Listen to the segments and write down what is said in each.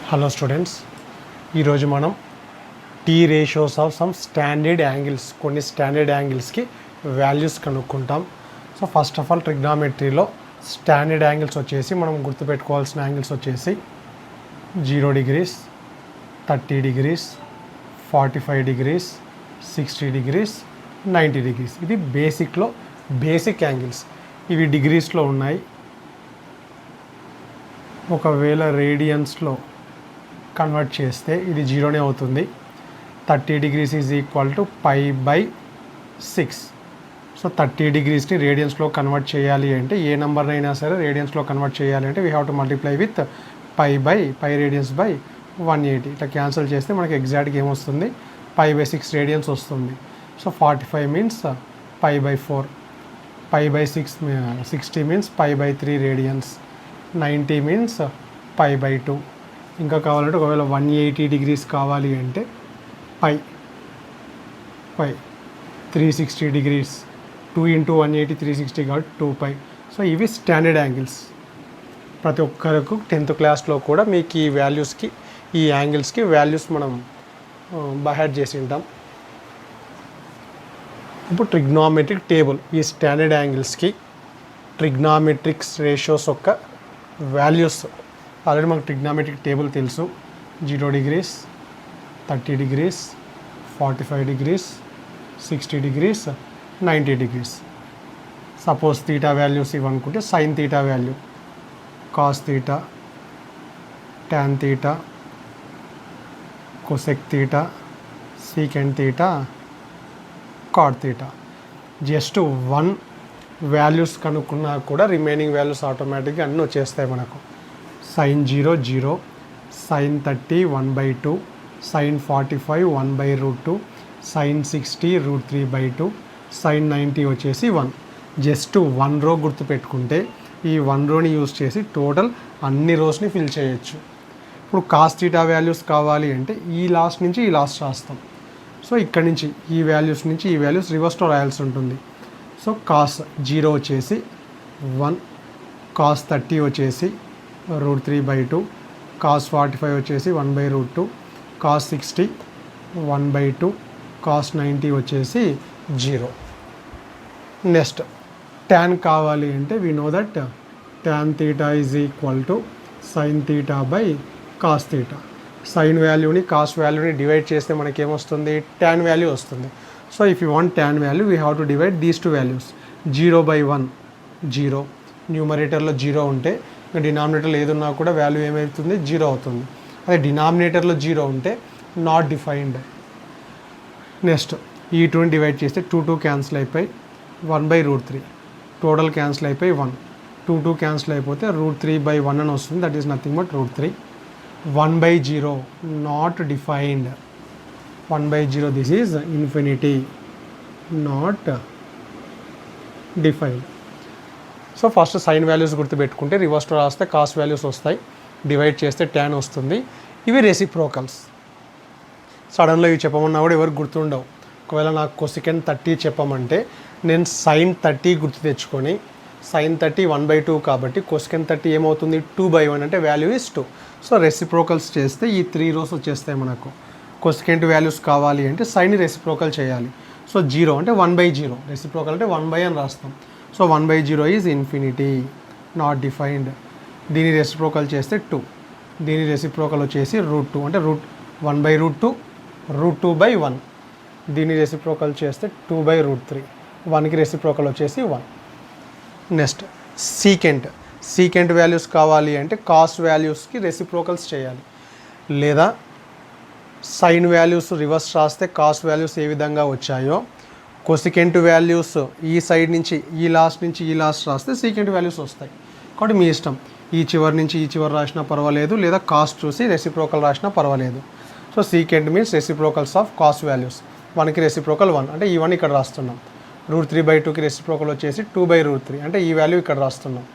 Hello students, ఈరోజు మనం T ratios of some standard angles, కొన్ని స్టాండర్డ్ యాంగిల్స్కి వాల్యూస్ కనుక్కుంటాం. సో ఫస్ట్ ఆఫ్ ఆల్ ట్రిగ్నామెట్రీలో స్టాండర్డ్ యాంగిల్స్ వచ్చేసి మనం గుర్తుపెట్టుకోవాల్సిన యాంగిల్స్ వచ్చేసి 0 degrees, 30 degrees, 45 degrees, 60 degrees, 90 degrees. ఇది బేసిక్లో బేసిక్ యాంగిల్స్. ఇవి డిగ్రీస్లో ఉన్నాయి. ఒకవేళ రేడియన్స్లో కన్వర్ట్ చేస్తే ఇది 0నే అవుతుంది. 30 degrees is equal to π/6. So 30 degreesని రేడియన్స్లో కన్వర్ట్ చేయాలి అంటే ఏ నెంబర్నైనా సరే రేడియన్స్లో కన్వర్ట్ చేయాలి అంటే we have to multiply with π radians by 180. ఇట్లా క్యాన్సిల్ చేస్తే మనకి ఎగ్జాక్ట్గా ఏమొస్తుంది, π/6 రేడియన్స్ వస్తుంది. So 45 means π/4, π/6 60 means π/3 radians, 90 means π/2. ఇంకా కావాలంటే ఒకవేళ 180 degrees కావాలి అంటే π 360 degrees, 2 into 180 360 కాబట్టి 2π. సో ఇవి స్టాండర్డ్ యాంగిల్స్. ప్రతి ఒక్కరికి 10th క్లాస్లో కూడా మీకు ఈ వాల్యూస్కి, ఈ యాంగిల్స్కి వాల్యూస్ మనం బైహార్ట్ చేసి ఉంటాం. ఇప్పుడు ట్రిగ్నామెట్రిక్ టేబుల్, ఈ స్టాండర్డ్ యాంగిల్స్కి ట్రిగ్నామెట్రిక్స్ రేషియోస్ యొక్క వాల్యూస్ ఆల్రెడీ మనకు ట్రిగ్నామెట్రిక్ టేబుల్ తెలుసు. 0 degrees, 30 degrees, 45 degrees, 60 degrees, 90 degrees. Suppose theta values ఇవ్వనుకుంటే sine theta value, cos theta, tan theta, cosec theta, secant theta, cot theta. Just 1 values కనుక్కున్నా కూడా remaining values ఆటోమేటిక్గా అన్నీ వచ్చేస్తాయి మనకు. sin 0 0, sin 30 1/2, sin 45 1/√2, sin 60 √3/2, sin 90 వచ్చేసి 1. Just 1 రో గుర్తుపెట్టుకుంటే ఈ 1 రోని యూజ్ చేసి టోటల్ అన్ని రోస్ని ఫిల్ చేయొచ్చు. ఇప్పుడు కాస్ తీటా వాల్యూస్ కావాలి అంటే ఈ లాస్ట్ నుంచి ఈ లాస్ట్ రాస్తాం. సో ఇక్కడి నుంచి ఈ వాల్యూస్ నుంచి ఈ వాల్యూస్ రివర్స్లో రాయాల్సి ఉంటుంది. సో కాస్ 0 వచ్చేసి 1, కాస్ 30 వచ్చేసి √3/2, కాస్ 45 వచ్చేసి 1/√2, కాస్ 60 1/2, కాస్ 90 వచ్చేసి 0. నెక్స్ట్ ట్యాన్ కావాలి అంటే we know that tan theta is equal to sine theta by cos theta. Sine వాల్యూని కాస్ వాల్యూని డివైడ్ చేస్తే మనకి ఏమొస్తుంది, ట్యాన్ వాల్యూ వస్తుంది. So if you want tan value we have to divide these 2 values. 0/1 0, న్యూమరేటర్లో 0 ఉంటే డినామినేటర్లో ఏదున్నా కూడా వాల్యూ ఏమవుతుంది, 0 అవుతుంది. అదే డినామినేటర్లో 0 ఉంటే నాట్ డిఫైన్డ్. నెక్స్ట్ ఈ 2ని డివైడ్ చేస్తే 2 క్యాన్సిల్ అయిపోయి 1/√3, టోటల్ క్యాన్సిల్ అయిపోయి 1, 2 క్యాన్సిల్ అయిపోతే √3/1 అని వస్తుంది. That is nothing but √3. 1/0 not defined. 1/0 this is infinity, not defined. So first sine values గుర్తుపెట్టుకుంటే రివర్స్లో రాస్తే కాస్ వాల్యూస్ వస్తాయి, డివైడ్ చేస్తే ట్యాన్ వస్తుంది. ఇవి రెసిప్రోకల్స్. సడన్లో ఇవి చెప్పమన్నా కూడా ఎవరికి గుర్తుండవు. ఒకవేళ నాకు కొసికెన్ 30 చెప్పమంటే నేను సైన్ 30 గుర్తు తెచ్చుకొని, సైన్ 30 1/2 కాబట్టి కొసికెన్ 30 ఏమవుతుంది, 2/1 అంటే వాల్యూ ఇస్ 2. సో రెసిప్రోకల్స్ చేస్తే ఈ 3 రోస్ వచ్చేస్తాయి మనకు. కొసికెంట్ వాల్యూస్ కావాలి అంటే సైన్ రెసిప్రోకల్ చేయాలి. సో 0 అంటే 1/0, రెసిప్రోకల్ అంటే 1/, అని రాస్తాం. So 1/0 is infinity, not defined. దీని రెసిప్రోకల్ చేస్తే 2, దీని రెసిప్రోకల్ వచ్చేసి √2 అంటే 1/√2, √2/1. దీని రెసిప్రోకల్ చేస్తే 2/√3, 1కి రెసిప్రోకల్ వచ్చేసి 1. Next secant. సీకెంట్ వాల్యూస్ కావాలి అంటే కాస్ వాల్యూస్కి రెసిప్రోకల్స్ చేయాలి. లేదా సైన్ వాల్యూస్ రివర్స్ రాస్తే కాస్ వాల్యూస్ ఏ విధంగా వచ్చాయో కొసికెంట్ వాల్యూస్ ఈ సైడ్ నుంచి ఈ లాస్ట్ నుంచి ఈ లాస్ట్ రాస్తే సీకెంట్ వాల్యూస్ వస్తాయి. కాబట్టి మీ ఇష్టం, ఈ చివరి నుంచి ఈ చివరి రాసినా పర్వాలేదు, లేదా కాస్ట్ చూసి రెసిప్రోకల్ రాసినా పర్వాలేదు. So secant means reciprocals of cos values. 1కి రెసిప్రోకల్ 1 అంటే ఈ 1 ఇక్కడ రాస్తున్నాం. √3/2కి రెసిప్రోకల్ వచ్చేసి 2/√3 అంటే ఈ వాల్యూ ఇక్కడ రాస్తున్నాం.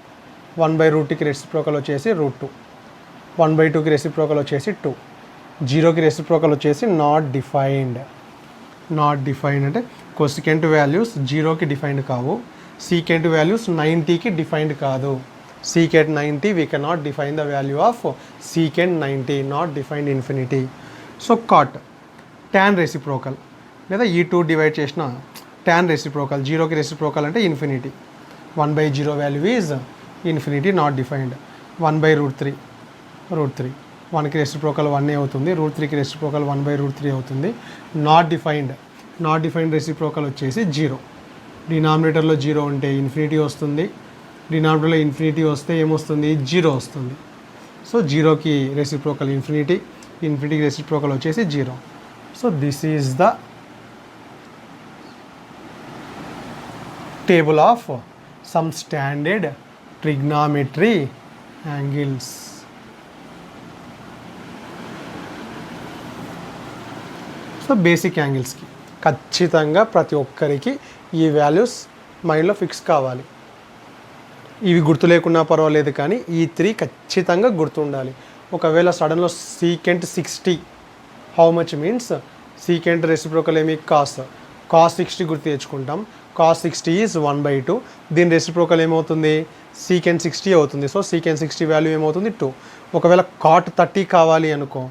1/√2కి రెసిప్రోకల్ వచ్చేసి √2, 1/2కి రెసిప్రోకల్ వచ్చేసి 2, 0కి రెసిప్రోకల్ వచ్చేసి నాట్ డిఫైన్డ్. నాట్ డిఫైన్డ్ అంటే కొసికెంట్ వాల్యూస్ 0కి డిఫైన్డ్ కావు, సీకెంట్ వాల్యూస్ 90కి డిఫైన్డ్ కాదు. secant 90, we cannot define the value of secant 90, not defined infinity. So cot tan reciprocal లేదా ఈ టూ డివైడ్ చేసిన tan reciprocal, జీరోకి రెసిప్రోకల్ అంటే infinity, 1/0 value is infinity, not defined. 1/√3, 1కి reciprocal 1 అవుతుంది, √3కి రెసిప్రోకల్ 1/√3 అవుతుంది. నాట్ డిఫైన్డ్ రెసిప్రోకల్ వచ్చేసి 0. డినామినేటర్లో 0 ఉంటే ఇన్ఫినిటీ వస్తుంది, డినామినేటర్లో ఇన్ఫినిటీ వస్తే ఏమొస్తుంది, 0 వస్తుంది. సో 0కి రెసిప్రోకల్ ఇన్ఫినిటీకి రెసిప్రోకల్ వచ్చేసి 0. So this is the table of some standard trigonometry angles. So basic యాంగిల్స్కి ఖచ్చితంగా ప్రతి ఒక్కరికి ఈ వాల్యూస్ మైండ్లో ఫిక్స్ కావాలి. ఇవి గుర్తు లేకున్నా పర్వాలేదు, కానీ ఈ 3 ఖచ్చితంగా గుర్తుండాలి. ఒకవేళ సడన్లో secant 60 how much means secant reciprocal ఏమి కాస్ 60 గుర్తు తెచ్చుకుంటాం. cos 60 is 1/2. దీని రెసిప్రోకల్ ఏమవుతుంది, సీకెంట్ 60 అవుతుంది. సో సీకెంట్ 60 వాల్యూ ఏమవుతుంది 2. ఒకవేళ cot 30 కావాలి అనుకో,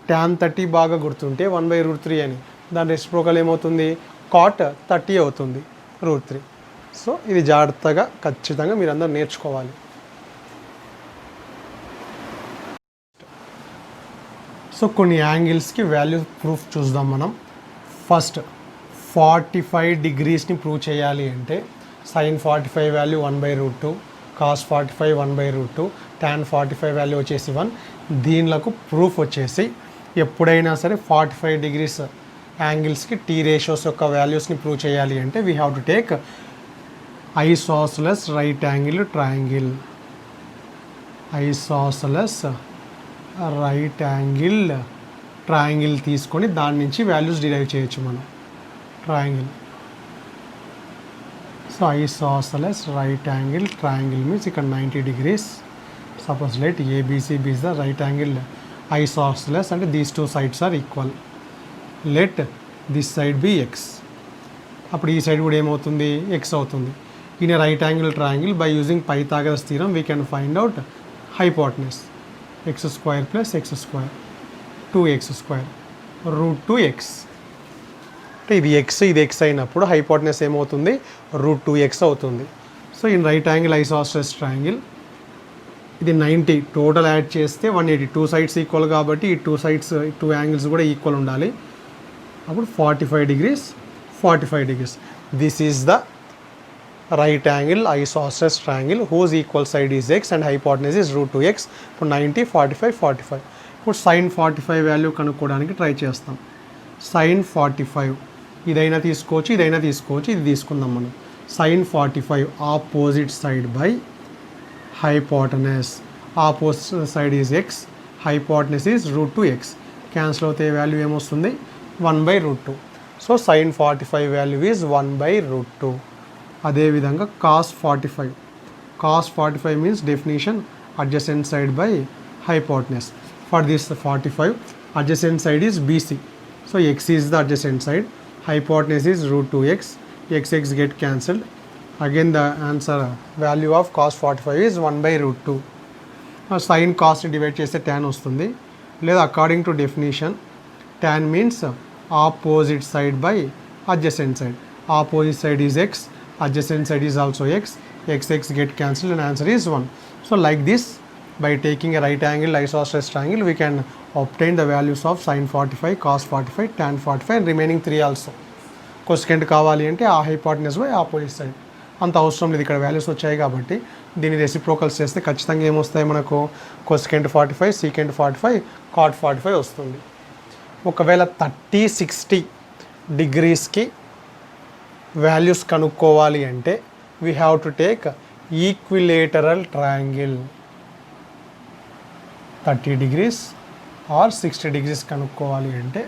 tan 30 బాగా గుర్తుంటే 1/√3 అని, దాని రెసిప్రోకల్ ఏమవుతుంది, cot 30 అవుతుంది, √3. సో ఇది జాగ్రత్తగా ఖచ్చితంగా మీరు అందరూ నేర్చుకోవాలి. సో కొన్ని యాంగిల్స్కి వాల్యూ ప్రూఫ్ చూద్దాం మనం. ఫస్ట్ 45 డిగ్రీస్ని ప్రూవ్ చేయాలి అంటే sin 45 value 1/√2, cos 45 1/√2, tan 45 value వచ్చేసి 1. దీనిలకు ప్రూఫ్ వచ్చేసి ఎప్పుడైనా సరే 45 డిగ్రీస్ యాంగిల్స్కి టీ రేషియోస్ యొక్క వాల్యూస్ని ప్రూవ్ చేయాలి అంటే we have to take isosceles right angle triangle. Isosceles right angle triangle తీసుకొని దాని నుంచి వాల్యూస్ డిరైవ్ చేయొచ్చు మనం. Triangle, so isosceles right angle triangle means ఇక్కడ 90 degrees. Suppose let ABCB is the right angle isosceles అంటే these two sides are equal. Let this side be x, అప్పుడు ఈ side కూడా ఏమవుతుంది, x అవుతుంది. In a right angle triangle by using Pythagoras theorem we can find out hypotenuse x² + x², 2x² √2x. అంటే ఇది x అయినప్పుడు hypotenuse ఏమవుతుంది, √2x అవుతుంది. So in right angle isosceles triangle ఇది 90 టోటల్ యాడ్ చేస్తే 180, 2 సైడ్స్ ఈక్వల్ కాబట్టి ఈ 2 angles కూడా ఈక్వల్ ఉండాలి. అప్పుడు 45 degrees. This is the right angle isosceles triangle whose equal side is x and hypotenuse is √2x. ఇప్పుడు 90, 45. ఇప్పుడు sin 45 వాల్యూ కనుక్కోవడానికి ట్రై చేస్తాం. sin 45 ఇదైనా తీసుకోవచ్చు, ఇది తీసుకుందాం మనం. sin 45 opposite side by hypotenuse. Opposite side is x, hypotenuse is √2x. Cancel అవుతే వాల్యూ ఏమొస్తుంది, 1/√2. So sin 45 value is 1/√2. అదేవిధంగా cos 45 means definition adjacent side by hypotenuse. For this 45 adjacent side is BC. So x is the adjacent side, hypotenuse is √2x, x get cancelled. Again the answer value of cos 45 is 1/√2. Sin cos divide చేస్తే tan వస్తుంది. లేదా according to definition tan means opposite side by adjacent side. Opposite side is x, adjacent side is also x get cancelled and answer is 1. So like this, by taking a right angle isosceles triangle we can obtain the values of sin 45, cos 45, tan 45 and remaining 3 also. Cosecant కావాలి అంటే ఆ hypotenuse by opposite side. అంత అవసరం లేదు, ఇక్కడ values వచ్చాయి కాబట్టి దీన్ని రెసిప్రోకల్స్ చేస్తే ఖచ్చితంగా ఏమొస్తాయి మనకు, కొసెకెంట్ 45, సీకెంట్ 45, కాట్ 45 వస్తుంది. ఒకవేళ 30, 60 డిగ్రీస్కి వాల్యూస్ కనుక్కోవాలి అంటే we have to take equilateral triangle. 30 degrees or 60 degrees కనుక్కోవాలి అంటే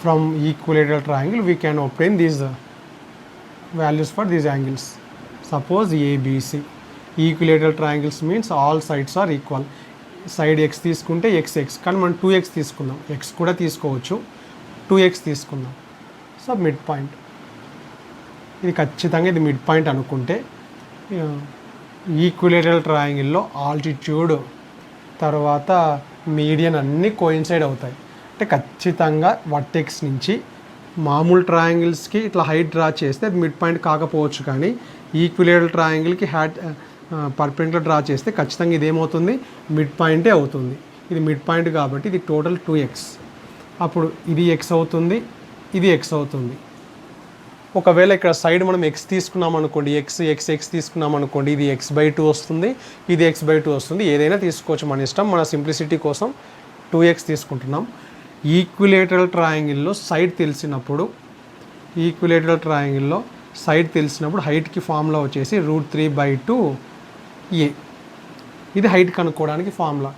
from equilateral triangle we can obtain these values for these angles. Suppose ABC. Equilateral triangles means all sides are equal. Side x తీసుకుంటే x, కానీ మనం 2x తీసుకుందాం. x కూడా తీసుకోవచ్చు, 2x తీసుకుందాం. So mid point, ఇది ఖచ్చితంగా ఇది మిడ్ పాయింట్ అనుకుంటే ఈక్విలేటరల్ ట్రయాంగిల్లో ఆల్టిట్యూడ్ తర్వాత మీడియన్ అన్నీ కోయిన్సైడ్ అవుతాయి. అంటే ఖచ్చితంగా వర్టెక్స్ నుంచి మామూలు ట్రయాంగిల్స్కి ఇట్లా హైట్ డ్రా చేస్తే అది మిడ్ పాయింట్ కాకపోవచ్చు, కానీ ఈక్విలేటరల్ ట్రయాంగిల్కి పర్పెండిక్యులర్ డ్రా చేస్తే ఖచ్చితంగా ఇదేమవుతుంది, మిడ్ పాయింటే అవుతుంది. ఇది మిడ్ పాయింట్ కాబట్టి ఇది టోటల్ 2x. అప్పుడు ఇది x అవుతుంది, ఇది x అవుతుంది. ఒకవేళ ఇక్కడ సైడ్ మనం x తీసుకున్నాం అనుకోండి, x తీసుకున్నాం అనుకోండి, ఇది x/2 వస్తుంది, ఇది x/2 వస్తుంది. ఏదైనా తీసుకోవచ్చు, మన ఇష్టం. మన సింప్లిసిటీ కోసం 2x తీసుకుంటున్నాం. ఈక్విలేటరల్ ట్రయాంగిల్లో సైడ్ తెలిసినప్పుడు హైట్కి ఫార్ములా వచ్చేసి √3/2a. ఇది హైట్ కనుక్కోవడానికి ఫార్ములా.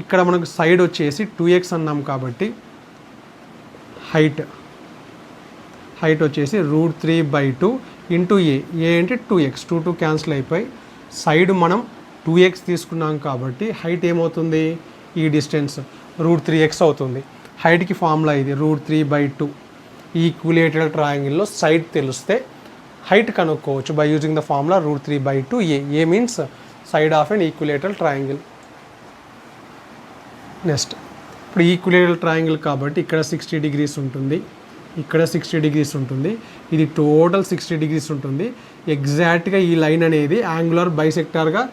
ఇక్కడ మనకు సైడ్ వచ్చేసి 2x అన్నాం కాబట్టి హైట్ వచ్చేసి √3/2 ఇంటూ a అంటే 2x, 2 క్యాన్సిల్ అయిపోయి సైడ్ మనం 2x తీసుకున్నాం కాబట్టి హైట్ ఏమవుతుంది, ఈ డిస్టెన్స్ √3x అవుతుంది. హైట్కి ఫార్ములా ఇది √3/2. ఈక్విలేటరల్ ట్రయాంగిల్లో సైడ్ తెలిస్తే హైట్ కనుక్కోవచ్చు by using the formula √3/2a. a means side of an equilateral triangle. Next ఇప్పుడు ఈక్విలేటరల్ ట్రయాంగిల్ కాబట్టి ఇక్కడ 60 degrees ఉంటుంది, ఇక్కడ 60 degrees ఉంటుంది, ఇది టోటల్ 60 degrees ఉంటుంది. ఎగ్జాక్ట్గా ఈ లైన్ అనేది యాంగులర్ బైసెక్టార్గా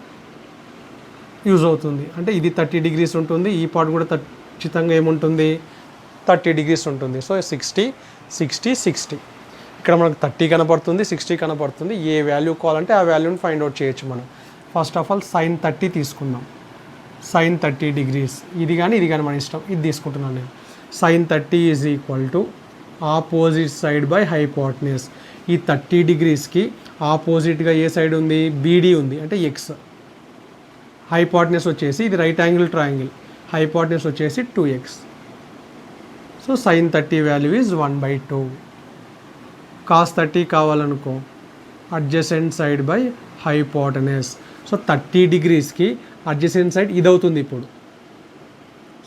యూజ్ అవుతుంది. అంటే ఇది 30 degrees ఉంటుంది, ఈ పార్ట్ కూడా ఖచ్చితంగా ఏముంటుంది, 30 degrees ఉంటుంది. సో 60 60 60. ఇక్కడ మనకు 30 కనపడుతుంది, 60 కనపడుతుంది. ఏ వాల్యూ కావాలంటే ఆ వాల్యూని ఫైండ్ అవుట్ చేయొచ్చు మనం. ఫస్ట్ ఆఫ్ ఆల్ sin 30 తీసుకుందాం. sin 30 degrees, ఇది కానీ మన ఇష్టం, ఇది తీసుకుంటున్నాను నేను. sin 30 is equal to opposite side by hypotenuse. ఈ 30 degreesకి ఆపోజిట్గా ఏ సైడ్ ఉంది, బీడీ ఉంది, అంటే ఎక్స్. హైపోటెనస్ వచ్చేసి ఇది రైట్ యాంగిల్ ట్రయాంగిల్, హైపోటెనస్ వచ్చేసి 2x. So sin 30 value is 1/2. cos 30 కావాలనుకో adjacent side by hypotenuse. So 30 degreesకి అడ్జసెంట్ సైడ్ ఇది అవుతుంది. ఇప్పుడు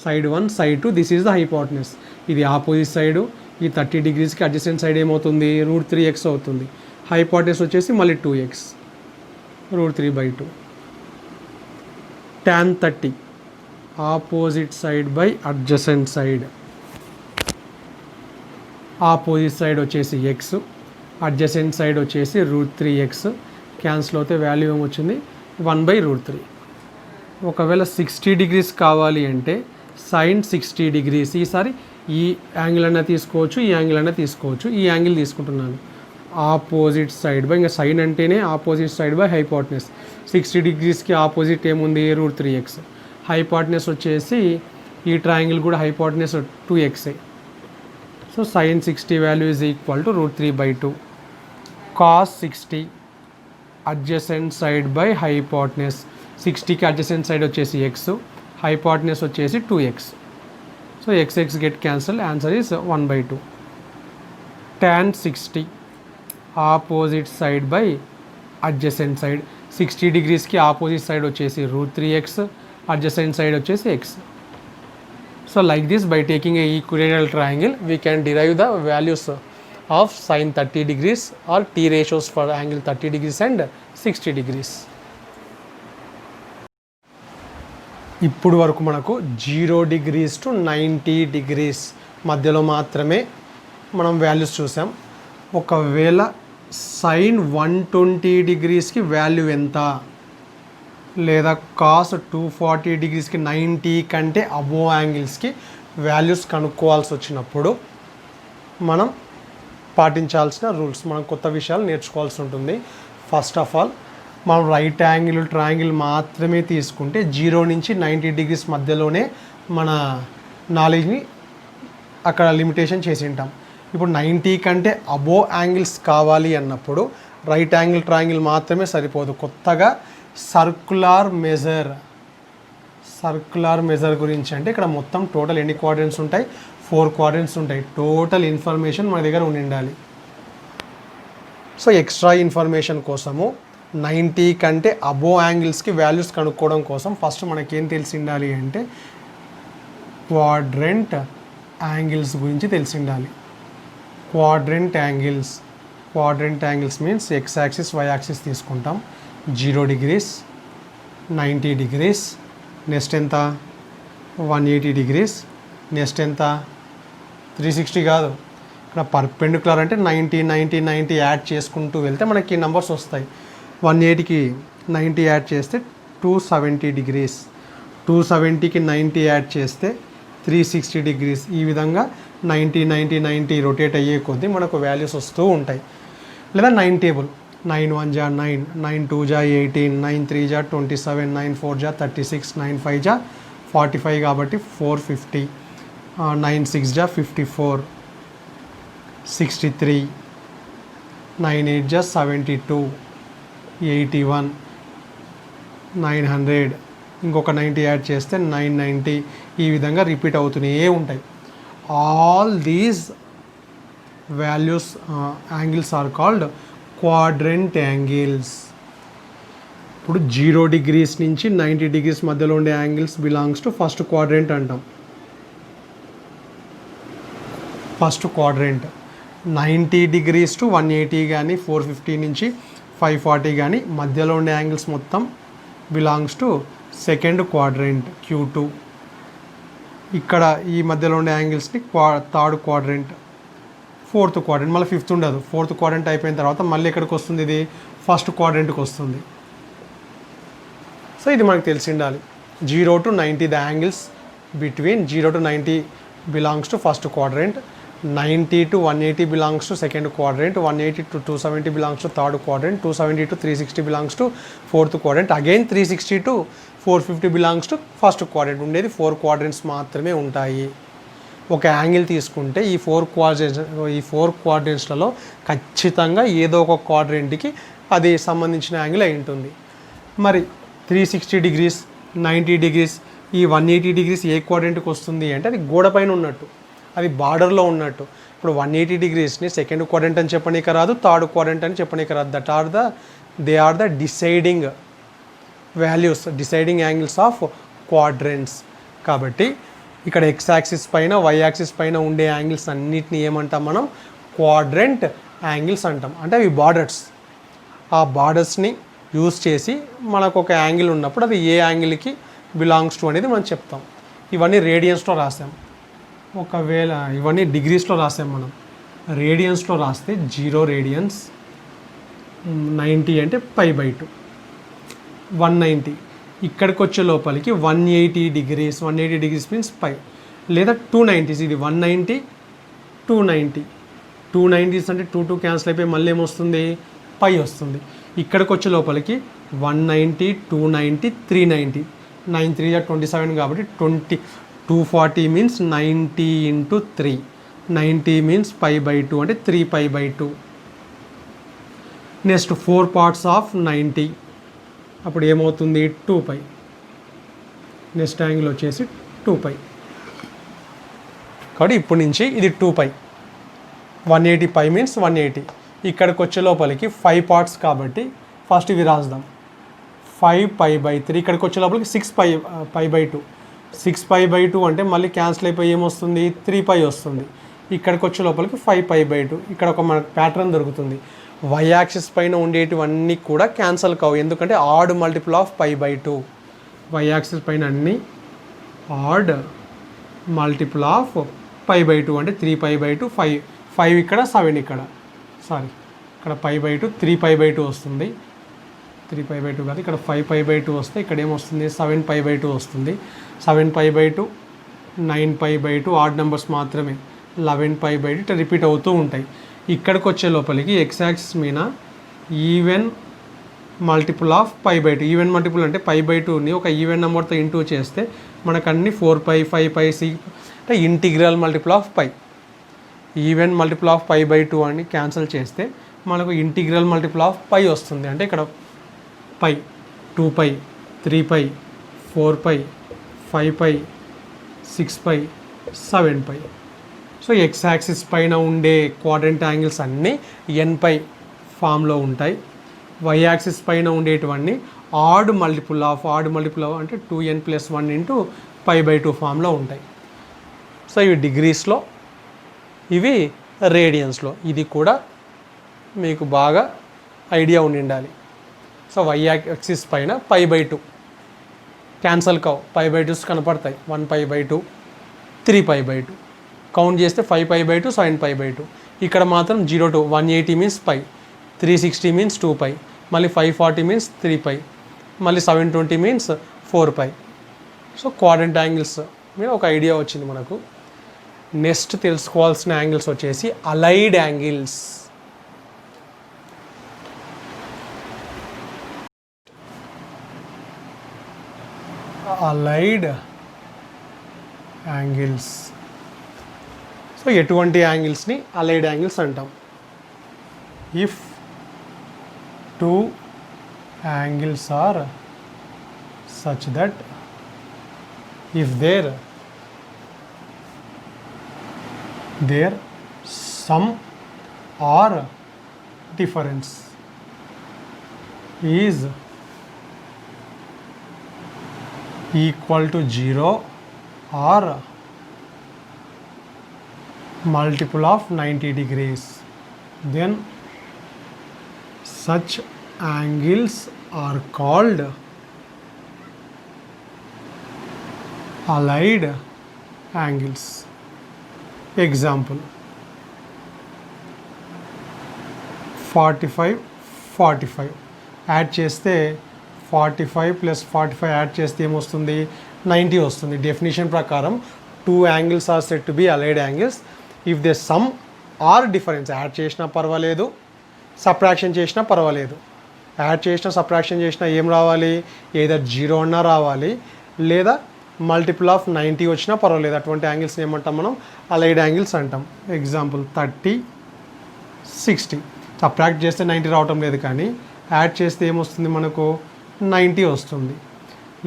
side 1 side 2 this is the hypotenuse. ఇది ఆపోజిట్ సైడు. ఈ 30 degreesకి అడ్జసెంట్ సైడ్ ఏమవుతుంది, √3x అవుతుంది. హైపోటెనస్ వచ్చేసి మళ్ళీ 2x, √3/2. tan 30 opposite side by adjacent side. Opposite side వచ్చేసి x, అడ్జసెంట్ సైడ్ వచ్చేసి √3x. క్యాన్సిల్ అవుతే వాల్యూ ఏమొచ్చింది, 1/√3. ఒకవేళ 60 degrees కావాలి అంటే sin 60 degrees. ఈసారి ఈ యాంగిల్ అన్నా తీసుకోవచ్చు, ఈ యాంగిల్ అన్నా తీసుకోవచ్చు. ఈ యాంగిల్ తీసుకుంటున్నాను. ఆపోజిట్ సైడ్ బై, ఇంకా సైన్ అంటేనే ఆపోజిట్ సైడ్ బై హైపోటెనస్. 60 degreesకి ఆపోజిట్ ఏముంది, √3x. హైపోటెనస్ వచ్చేసి ఈ ట్రయాంగిల్ కూడా hypotenuse 2x. So sin 60 value is equal to √3/2. cos 60 adjacent side by hypotenuse. 60కి అడ్జసెంట్ సైడ్ వచ్చేసి x, హైపోటెనస్ వచ్చేసి 2x. So x get cancel, answer is 1/2. tan 60 opposite side by adjacent side. 60 degreesకి opposite side వచ్చేసి √3x, adjacent side వచ్చేసి x. So like this, by taking a equilateral triangle we can derive the values of sin 30 degrees or t ratios for angle 30 degrees and 60 degrees. ఇప్పుడు వరకు మనకు 0 degrees to 90 degrees మధ్యలో మాత్రమే మనం values చూసాం. ఒకవేళ sin 120 degreesకి value ఎంత, లేదా cos 240 degreesకి 90 కంటే అబోవ్ యాంగిల్స్కి వాల్యూస్ కనుక్కోవాల్సి వచ్చినప్పుడు మనం పాటించాల్సిన రూల్స్, మనం కొత్త విషయాలు నేర్చుకోవాల్సి ఉంటుంది. ఫస్ట్ ఆఫ్ ఆల్ మనం రైట్ యాంగిల్ ట్రయాంగిల్ మాత్రమే తీసుకుంటే 0 నుంచి 90 degrees మధ్యలోనే మన నాలెడ్జ్ని అక్కడ లిమిటేషన్ చేసి ఉంటాం. ఇప్పుడు 90 కంటే అబోవ్ యాంగిల్స్ కావాలి అన్నప్పుడు రైట్ యాంగిల్ ట్రయాంగిల్ మాత్రమే సరిపోదు. కొత్తగా సర్కులర్ మెజర్ గురించి అంటే ఇక్కడ మొత్తం టోటల్ ఎన్ని క్వాడ్రెంట్స్ ఉంటాయి, 4 క్వాడ్రెంట్స్ ఉంటాయి. టోటల్ ఇన్ఫర్మేషన్ మన దగ్గర ఉండాలి. సో ఎక్స్ట్రా ఇన్ఫర్మేషన్ కోసము 90 కంటే అబోవ్ యాంగిల్స్కి వాల్యూస్ కనుక్కోవడం కోసం ఫస్ట్ మనకేం తెలిసి ఉండాలి అంటే క్వాడ్రెంట్ యాంగిల్స్ గురించి తెలిసి ఉండాలి. Quadrant angles means x axis y axis తీసుకుంటాం. 0 degrees, 90 డిగ్రీస్, నెక్స్ట్ ఎంత 180 డిగ్రీస్, నెక్స్ట్ ఎంత 360 కాదు, ఇక్కడ పర్పెండిక్యులర్ అంటే 90 90 90 యాడ్ చేసుకుంటూ వెళ్తే మనకి నెంబర్స్ వస్తాయి. 180కి 90 యాడ్ చేస్తే 270 డిగ్రీస్, 270కి 90 యాడ్ చేస్తే 360 డిగ్రీస్. ఈ విధంగా 90 90 90 రొటేట్ అయ్యే కొద్దీ మనకు వాల్యూస్ వస్తూ ఉంటాయి. లేదా 9 టేబుల్, 9 1 జా 9, 9 2 జా 18, 9 3 జా 27, 9 4 జా 36, 9 5 జా 45 కాబట్టి 450, 9 6 జా 54, 63, 9 8 జా 72, 81, 900, ఇంకొక 90 యాడ్ చేస్తే 990. ఈ విధంగా రిపీట్ అవుతూనే ఉంటాయి. All these values angles are called quadrant angles. ఇప్పుడు 0 డిగ్రీస్ నుంచి 90 డిగ్రీస్ మధ్యలో ఉండే angles belongs to first quadrant అంటాం. ఫస్ట్ క్వాడ్రెంట్ 90 డిగ్రీస్ టు 180 కానీ 450 నుంచి 540 కానీ మధ్యలో ఉండే యాంగిల్స్ మొత్తం belongs to second quadrant Q2. ఇక్కడ ఈ మధ్యలో ఉండే యాంగిల్స్ని థర్డ్ క్వాడ్రెంట్, ఫోర్త్ క్వాడ్రెంట్, మళ్ళీ ఫిఫ్త్ ఉండదు. ఫోర్త్ క్వాడ్రెంట్ అయిపోయిన తర్వాత మళ్ళీ ఎక్కడికి వస్తుంది, ఇది ఫస్ట్ క్వాడ్రెంట్కి వస్తుంది. సో ఇది మనకు తెలిసి ఉండాలి. 0 to 90 the angles between 0 to 90 belongs to first quadrant, 90 to 180 belongs to second quadrant, 180 to 270 belongs to third quadrant, 270 to 360 belongs to fourth quadrant, again 360 to 450 belongs to first quadrant. ఉండేది 4 quadrants మాత్రమే ఉంటాయి. ఒక angle తీసుకుంటే ఈ 4 క్వాడ్రెంట్స్లలో ఖచ్చితంగా ఏదో ఒక క్వాడ్రెంట్కి అది సంబంధించిన యాంగిల్ అయి ఉంటుంది. మరి 360 డిగ్రీస్, 90 డిగ్రీస్, ఈ 180 డిగ్రీస్ ఏ క్వాడ్రెంట్కి వస్తుంది అంటే అది గోడ పైన ఉన్నట్టు, అది బార్డర్లో ఉన్నట్టు. ఇప్పుడు 180 డిగ్రీస్ని సెకండ్ క్వాడ్రెంట్ అని చెప్పనీకి రాదు, థర్డ్ క్వాడ్రెంట్ అని చెప్పనీకి రాదు. They are the deciding values, deciding angles of quadrants. కాబట్టి ఇక్కడ ఎక్స్ యాక్సిస్ పైన వై యాక్సిస్ పైన ఉండే యాంగిల్స్ అన్నిటిని ఏమంటాం మనం, క్వాడ్రెంట్ యాంగిల్స్ అంటాం. అంటే అవి బార్డర్స్. ఆ బార్డర్స్ని యూజ్ చేసి మనకు ఒక యాంగిల్ ఉన్నప్పుడు అది ఏ యాంగిల్కి బిలాంగ్స్ టు అనేది మనం చెప్తాం. ఇవన్నీ రేడియన్స్లో రాసాం. ఒకవేళ ఇవన్నీ డిగ్రీస్లో రాసాం మనం. రేడియన్స్లో రాస్తే 0 రేడియన్స్, 90 అంటే π/2, 190. ఇక్కడికి వచ్చే లోపలికి 180 డిగ్రీస్, 180 డిగ్రీస్ మీన్స్ π, లేదా 290. ఇది 190, 290. 290s అంటే 2 క్యాన్సిల్ అయిపోయి మళ్ళీ ఏమొస్తుంది, π వస్తుంది. ఇక్కడికి వచ్చే లోపలికి 190, 290, 390, 9 3 27 కాబట్టి 240 మీన్స్ 90 into 3, 90 మీన్స్ π/2 అంటే 3π/2. నెక్స్ట్ 4 parts ఆఫ్ 90, అప్పుడు ఏమవుతుంది 2π. నెక్స్ట్ యాంగిల్ వచ్చేసి 2π. కాబట్టి ఇప్పుడు నుంచి ఇది 2π, 180 π మీన్స్ 180. ఇక్కడికి వచ్చే లోపలికి 5 parts కాబట్టి ఫస్ట్ ఇవి రాద్దాం. 5π/3. ఇక్కడికి వచ్చే లోపలికి 6π/2. 6π/2 అంటే మళ్ళీ క్యాన్సిల్ అయిపోయి ఏమొస్తుంది, 3π వస్తుంది. ఇక్కడికి వచ్చే లోపలికి 5π/2. ఇక్కడ ఒక మనకు ప్యాటర్న్ దొరుకుతుంది. వై యాక్సిస్ పైన ఉండేటివన్నీ కూడా క్యాన్సిల్ కావు, ఎందుకంటే odd multiple of π/2. Y axis పైన అన్నీ ఆడ్ మల్టిపుల్ ఆఫ్ π/2 అంటే 3π/2, 5 ఇక్కడ 7 ఇక్కడ, ఇక్కడ π/2, 3π/2 వస్తుంది. 3π/2 కాదు, ఇక్కడ 5π/2 వస్తే ఇక్కడ ఏమొస్తుంది, 7π/2 వస్తుంది. 7π/2, 9π/2 ఆడ్ నెంబర్స్ మాత్రమే, 11π/2 ఇట్లా రిపీట్ అవుతూ ఉంటాయి. ఇక్కడికి వచ్చే లోపలికి ఎక్స్ యాక్సిస్ మీద even multiple of π/2. Even multiple అంటే π/2ని ఒక ఈవెన్ నెంబర్తో ఇంటూ చేస్తే మనకు అన్ని 4π, 5π, 6 అంటే integral multiple of π. Even multiple of π/2 అని క్యాన్సిల్ చేస్తే మనకు ఇంటిగ్రల్ మల్టిపుల్ ఆఫ్ π వస్తుంది. అంటే ఇక్కడ π, 2π, 3π, 4π, 5π, 6π, 7π. సో ఎక్స్ యాక్సిస్ పైన ఉండే క్వాడ్రెంట్ యాంగిల్స్ అన్నీ nπ ఫామ్లో ఉంటాయి. వై యాక్సిస్ పైన ఉండేటివన్నీ ఆడ్ మల్టిపుల్ ఆఫ్ అంటే 2n + 1 ఇంటూ π/2 ఫామ్లో ఉంటాయి. సో ఇవి డిగ్రీస్లో, ఇవి రేడియన్స్లో. ఇది కూడా మీకు బాగా ఐడియా ఉండి ఉండాలి. సో వై యాక్సిస్ పైన π/2 క్యాన్సల్ కావు, π/2s కనపడతాయి. 1π/2, 3π/2 కౌంట్ చేస్తే 5π/2, 7π/2. ఇక్కడ మాత్రం 0 to 180 మీన్స్ π, 360 మీన్స్ 2π, మళ్ళీ 540 మీన్స్ 3π, మళ్ళీ 720 మీన్స్ 4π. సో క్వాడ్రంట్ యాంగిల్స్ మీద ఒక ఐడియా వచ్చింది మనకు. నెక్స్ట్ తెలుసుకోవాల్సిన యాంగిల్స్ వచ్చేసి allied angles. Allied angles. So ఎటువంటి యాంగిల్స్ని అలైడ్ యాంగిల్స్ అంటాం? If two angles are such that if their sum or difference is equal to 0 or multiple of 90 degrees, then such angles are called allied angles. Example: 45 add చేస్తే 45 + 45 add చేస్తే ఏమొస్తుంది? 90 వస్తుంది. Definition ప్రకారం two angles are set to be allied angles if they sum or difference. Add చేసినా పర్వాలేదు, subtraction చేసినా పర్వాలేదు. Add చేసినా సబ్ట్రాక్షన్ చేసినా ఏం రావాలి? ఏదర్ 0 అన్నా రావాలి, లేదా మల్టిపుల్ ఆఫ్ 90 వచ్చినా పర్వాలేదు. అటువంటి యాంగిల్స్ ఏమంటాం మనం? అలైడ్ యాంగిల్స్ అంటాం. ఎగ్జాంపుల్ 30, 60. సబ్ట్రాక్ట్ చేస్తే 90 రావటం లేదు, కానీ యాడ్ చేస్తే ఏమొస్తుంది మనకు? 90 వస్తుంది.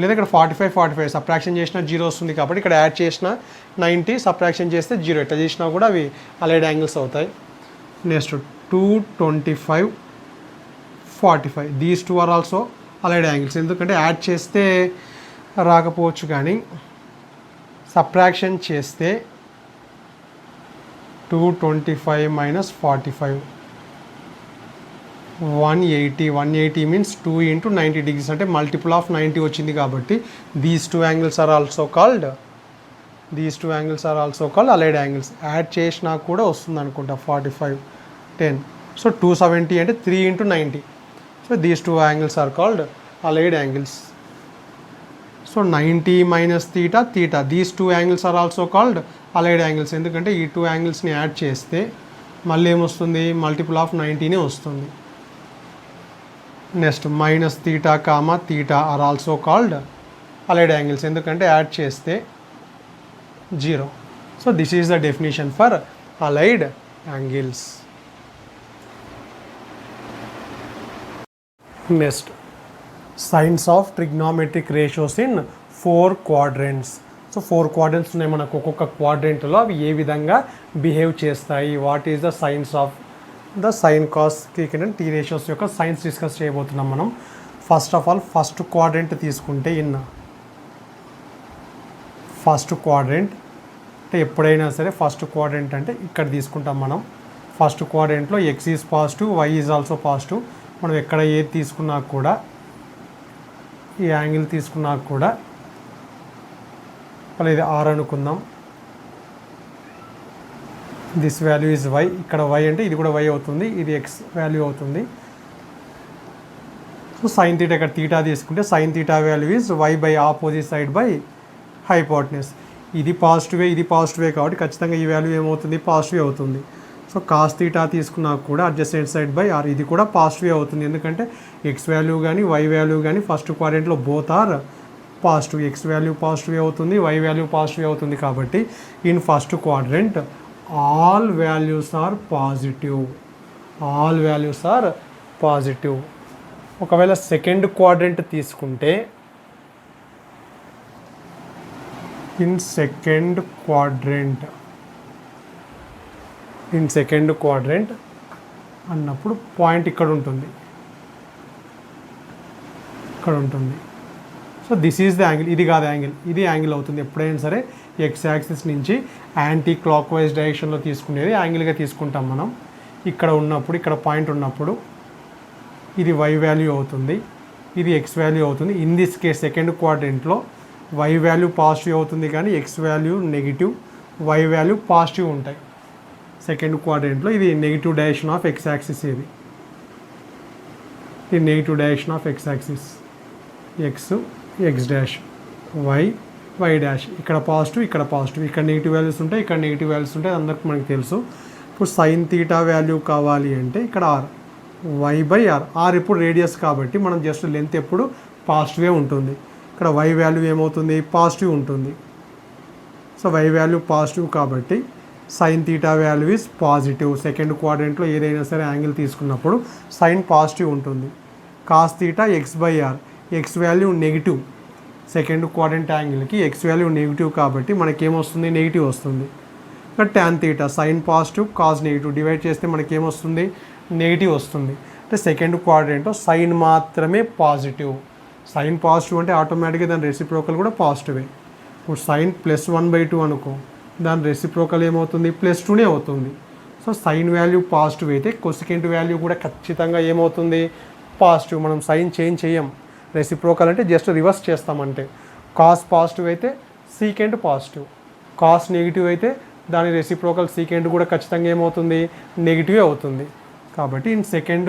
లేదా ఇక్కడ 45 సబ్ట్రాక్షన్ చేసినా 0 వస్తుంది, కాబట్టి ఇక్కడ యాడ్ చేసిన 90, సబ్ట్రాక్షన్ చేస్తే 0. ఎట్లా చేసినా కూడా అవి అలైడ్ యాంగిల్స్ అవుతాయి. Next 225, 45. These two are also allied angles. ఎందుకంటే యాడ్ చేస్తే రాకపోవచ్చు, కానీ సబ్ట్రాక్షన్ చేస్తే 225 - 45 180 మీన్స్ 2 × 90 degrees, అంటే మల్టిపుల్ ఆఫ్ 90 వచ్చింది. కాబట్టి these two angles are also called allied angles. Add చేసినా కూడా వస్తుంది అనుకుంటా. 45, 10. సో 270 అంటే 3 × 90. So these two angles are called allied angles. So 90 - θ, these two angles are also called allied angles. ఎందుకంటే ఈ టూ యాంగిల్స్ని యాడ్ చేస్తే మళ్ళీ ఏమొస్తుంది? మల్టిపుల్ ఆఫ్ 90 వస్తుంది. Next -θ, θ are also called allied angles. ఎందుకంటే యాడ్ చేస్తే 0. So this is the definition for allied angles. Next signs of trigonometric ratios in 4 quadrants. So 4 quadrants ఉన్నాయి మనకు. ఒక్కొక్క క్వాడ్రెంట్లో అవి ఏ విధంగా బిహేవ్ చేస్తాయి, what is the signs of the sine cos secant and T ratios యొక్క signs discuss చేయబోతున్నాం మనం. First of all first quadrant తీసుకుంటే ఫస్ట్ క్వాడ్రెంట్ అంటే ఎప్పుడైనా సరే ఫస్ట్ క్వాడ్రెంట్ అంటే ఇక్కడ తీసుకుంటాం మనం. ఫస్ట్ క్వాడ్రెంట్లో X is positive, Y is also positive. మనం ఎక్కడ ఏది తీసుకున్నా కూడా, ఈ యాంగిల్ తీసుకున్నా కూడా, ఇది ఆర్ అనుకుందాం. This value is y. ఇక్కడ వై అంటే ఇది కూడా వై అవుతుంది, ఇది ఎక్స్ వాల్యూ అవుతుంది. సో సైన్ తీటా, ఇక్కడ తీటా తీసుకుంటే sine theta value is y by opposite side by hypotenuse. ఇది పాజిటివే, ఇది పాజిటివే, కాబట్టి ఖచ్చితంగా ఈ వాల్యూ ఏమవుతుంది? పాజిటివ్ అవుతుంది. సో కాస్ తీటా తీసుకున్నా కూడా అడ్జసెంట్ సైడ్ బై ఆర్, ఇది కూడా పాజిటివ్ అవుతుంది. ఎందుకంటే ఎక్స్ వాల్యూ కానీ వై వాల్యూ కానీ ఫస్ట్ క్వాడ్రెంట్లో both are positive. X value positive అవుతుంది, వై వాల్యూ పాజిటివ్ అవుతుంది. కాబట్టి in first quadrant all values are positive. ఒకవేళ సెకండ్ క్వాడ్రెంట్ తీసుకుంటే ఇన్ సెకండ్ క్వాడ్రెంట్ అన్నప్పుడు పాయింట్ ఇక్కడ ఉంటుంది. So this is the angle. ఇది కాదు యాంగిల్, ఇది యాంగిల్ అవుతుంది. ఎప్పుడైనా సరే ఎక్స్ యాక్సిస్ నుంచి యాంటీ క్లాక్ వైజ్ డైరెక్షన్లో తీసుకునేది యాంగిల్గా తీసుకుంటాం మనం. ఇక్కడ ఉన్నప్పుడు, ఇక్కడ పాయింట్ ఉన్నప్పుడు ఇది వై వాల్యూ అవుతుంది, ఇది ఎక్స్ వాల్యూ అవుతుంది. ఇన్ దిస్ కేస్ సెకండ్ క్వాడ్రెంట్లో వై వాల్యూ పాజిటివ్ అవుతుంది కానీ X value negative, Y value positive ఉంటాయి. సెకండ్ క్వాడ్రెంట్లో ఇది negative direction of X axis, ఇది negative direction of X axis, X dash, Y dash. ఇక్కడ పాజిటివ్, ఇక్కడ పాజిటివ్, ఇక్కడ నెగిటివ్ వాల్యూస్ ఉంటాయి, ఇక్కడ నెగిటివ్ వాల్యూస్ ఉంటాయి, అందరికి మనకు తెలుసు. ఇప్పుడు సైన్ తీటా వాల్యూ కావాలి అంటే ఇక్కడ R, Y by R. R ఇప్పుడు రేడియస్ కాబట్టి మనం జస్ట్ లెంత్ ఎప్పుడు పాజిటివే ఉంటుంది. ఇక్కడ వై వాల్యూ ఏమవుతుంది, పాజిటివ్ ఉంటుంది. సో వై వాల్యూ పాజిటివ్ కాబట్టి sine theta value is positive. Second క్వాడ్రెంట్లో ఏదైనా సరే యాంగిల్ తీసుకున్నప్పుడు సైన్ పాజిటివ్ ఉంటుంది. Cos theta X by R, X value negative. Second quadrant యాంగిల్కి ఎక్స్ వాల్యూ నెగిటివ్ కాబట్టి మనకేమొస్తుంది, నెగిటివ్ వస్తుంది. ఇంకా tan theta sine positive cos negative divide చేస్తే మనకేమొస్తుంది, నెగిటివ్ వస్తుంది. అంటే సెకండ్ క్వాడ్రెంట్లో సైన్ మాత్రమే పాజిటివ్. సైన్ పాజిటివ్ అంటే ఆటోమేటిక్గా దాని రెసిప్రోకల్ కూడా పాజిటివే. ఇప్పుడు సైన్ +1/2 అనుకో, దాని రెసిప్రోకల్ ఏమవుతుంది, +2నే అవుతుంది. సో సైన్ వాల్యూ పాజిటివ్ అయితే కొసికెంట్ వాల్యూ కూడా ఖచ్చితంగా ఏమవుతుంది, పాజిటివ్. మనం సైన్ చేంజ్ చేయం. రెసిప్రోకల్ అంటే జస్ట్ రివర్స్ చేస్తామంటే. కాస్ పాజిటివ్ అయితే సీకెంట్ పాజిటివ్, కాస్ నెగిటివ్ అయితే దాని రెసిప్రోకల్ సీకెంట్ కూడా ఖచ్చితంగా ఏమవుతుంది, నెగిటివ్ అవుతుంది. కాబట్టి in second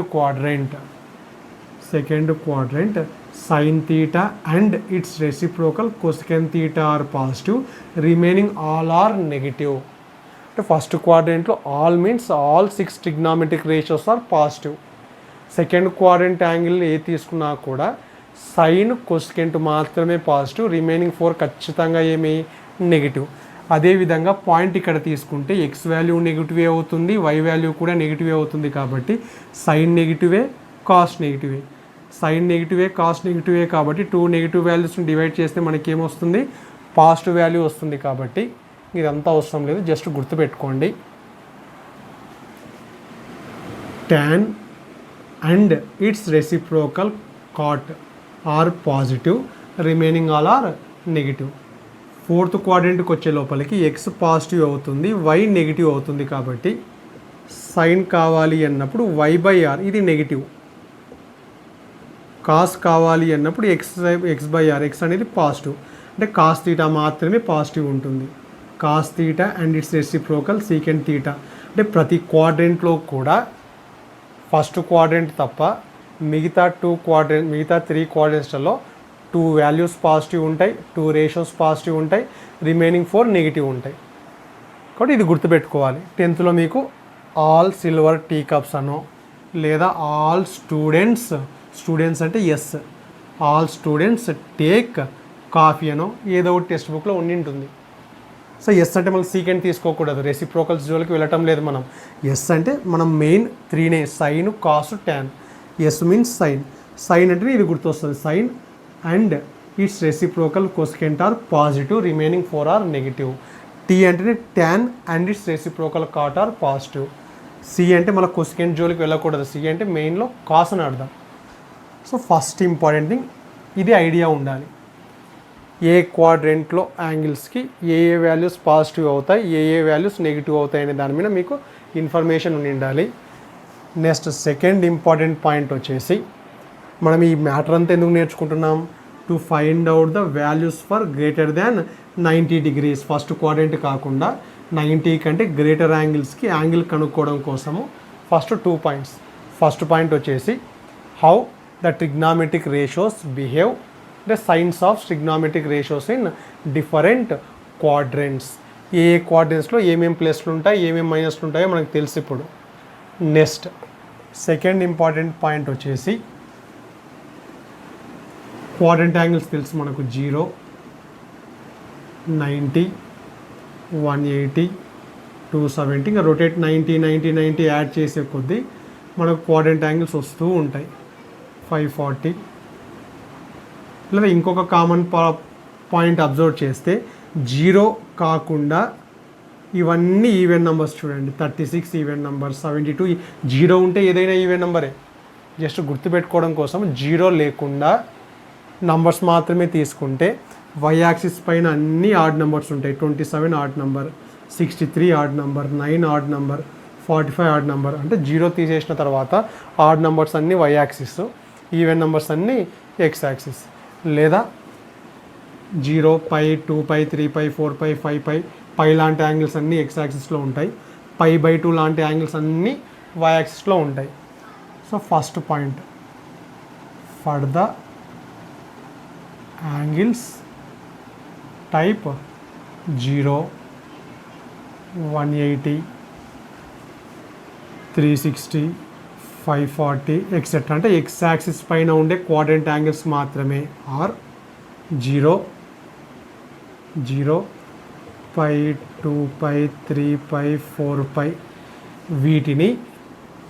quadrant sine theta and its reciprocal cosecant theta are positive, remaining all are negative. అంటే ఫస్ట్ క్వాడ్రెంట్లో all means all 6 trigonometric ratios are positive. Second quadrant angle ఏ తీసుకున్నా కూడా సైన్ కొసికెంట్ మాత్రమే పాజిటివ్, రిమైనింగ్ 4 ఖచ్చితంగా ఏమి, negative. అదేవిధంగా point ఇక్కడ తీసుకుంటే ఎక్స్ వాల్యూ నెగిటివే అవుతుంది, వై వాల్యూ కూడా నెగిటివే అవుతుంది. కాబట్టి సైన్ నెగిటివే, కాస్ట్ నెగిటివే. సైన్ నెగిటివే, కాస్ట్ నెగిటివే కాబట్టి 2 నెగిటివ్ వాల్యూస్ని డివైడ్ చేస్తే మనకి ఏమొస్తుంది, పాజిటివ్ వాల్యూ వస్తుంది. కాబట్టి ఇదంతా అవసరం లేదు, జస్ట్ గుర్తుపెట్టుకోండి. Tan and its reciprocal cot are positive, remaining all are negative. Fourth క్వాడ్రెంట్కి వచ్చే లోపలికి ఎక్స్ పాజిటివ్ అవుతుంది, వై నెగిటివ్ అవుతుంది. కాబట్టి సైన్ కావాలి అన్నప్పుడు వై బై ఆర్, ఇది నెగిటివ్. కాస్ కావాలి అన్నప్పుడు ఎక్స్ బై ఆర్, ఎక్స్ అనేది పాజిటివ్. అంటే కాస్ తీటా మాత్రమే పాజిటివ్ ఉంటుంది. Cos theta and its reciprocal secant theta. అంటే ప్రతి క్వాడ్రెంట్లో కూడా ఫస్ట్ క్వాడ్రెంట్ తప్ప మిగతా 3 క్వాడ్రెంట్స్లలో 2 వాల్యూస్ పాజిటివ్ ఉంటాయి, 2 రేషియోస్ పాజిటివ్ ఉంటాయి, రిమైనింగ్ 4 నెగిటివ్ ఉంటాయి. కాబట్టి ఇది గుర్తుపెట్టుకోవాలి. 10th మీకు ఆల్ సిల్వర్ టీ కప్స్ అనో లేదా ఆల్ స్టూడెంట్స్ అంటే S, all students take coffee అనో ఏదో ఒకటి టెక్స్ట్ బుక్లో ఉండింటుంది. సో ఎస్ అంటే మనకి సీకెంట్ తీసుకోకూడదు, రెసిప్రోకల్స్ జోలికి వెళ్ళటం లేదు మనం. ఎస్ అంటే మనం మెయిన్ 3నే, sine, cos, tan. S means sine అంటే ఇది గుర్తొస్తుంది, sine and its reciprocal cosecant are positive, remaining 4 are negative. T అంటే tan and its reciprocal cot are positive. C అంటే మన కొసికెంట్ జోలికి వెళ్ళకూడదు, సి అంటే మెయిన్లో కాస్ అని అర్థం. సో ఫస్ట్ ఇంపార్టెంట్ థింగ్ ఇది ఐడియా ఉండాలి. ఏ క్వాడ్రెంట్లో యాంగిల్స్కి ఏ వాల్యూస్ పాజిటివ్ అవుతాయి, ఏ వాల్యూస్ నెగిటివ్ అవుతాయి అనే దాని మీద మీకు ఇన్ఫర్మేషన్ ఉండాలి. నెక్స్ట్ సెకండ్ ఇంపార్టెంట్ పాయింట్ వచ్చేసి మనం ఈ మ్యాటర్ అంతా ఎందుకు నేర్చుకుంటున్నాం, to find out the values for greater than 90 degrees. First quadrant కాకుండా 90 కంటే గ్రేటర్ యాంగిల్స్కి యాంగిల్ కనుక్కోవడం కోసము ఫస్ట్ 2 పాయింట్స్. ఫస్ట్ పాయింట్ వచ్చేసి how the trigonometric ratios behave, the signs of trigonometric ratios in different quadrants. ఏ క్వాడ్రెంట్స్లో ఏమేమి ప్లస్లు ఉంటాయి, ఏమేమి మైనస్లు ఉంటాయో మనకు తెలుసు ఇప్పుడు. నెక్స్ట్ సెకండ్ ఇంపార్టెంట్ పాయింట్ వచ్చేసి క్వాడ్రెంట్ యాంగిల్స్ తెలుసు మనకు 0, 90, 180, 270. ఇంకా రొటేట్ 90 యాడ్ చేసే కొద్దీ మనకు క్వాడ్రెంట్ యాంగిల్స్ వస్తూ ఉంటాయి. 540. లేదా ఇంకొక కామన్ పాయింట్ అబ్జర్వ్ చేస్తే 0 కాకుండా ఇవన్నీ ఈవెన్ నెంబర్స్ చూడండి. 36 ఈవెన్ నెంబర్, 72 0 ఉంటే ఏదైనా ఈవెన్ నెంబరే. జస్ట్ గుర్తుపెట్టుకోవడం కోసం 0 లేకుండా నంబర్స్ మాత్రమే తీసుకుంటే వై యాక్సిస్ పైన అన్ని ఆడ్ నెంబర్స్ ఉంటాయి. 27 odd number, 63 odd number, 9 odd number, 45 odd number. అంటే 0 తీసేసిన తర్వాత ఆడ్ నెంబర్స్ అన్నీ వై యాక్సిస్, ఈవెన్ నెంబర్స్ అన్నీ ఎక్స్ యాక్సిస్, లేదా 0, π, 2π, 3π, 4π, 5π, పై లాంటి యాంగిల్స్ అన్నీ ఎక్స్ యాక్సిస్లో ఉంటాయి, π/2 లాంటి యాంగిల్స్ అన్నీ వై యాక్సిస్లో ఉంటాయి. So first point, for the angles type 0, 180, 360, 540 etcetera అంటే ఎక్స్ యాక్సిస్ పైన ఉండే క్వాడ్రంట్ యాంగిల్స్ మాత్రమే. ఆర్ 0, 0, π, 2π, 3π, 4π వీటిని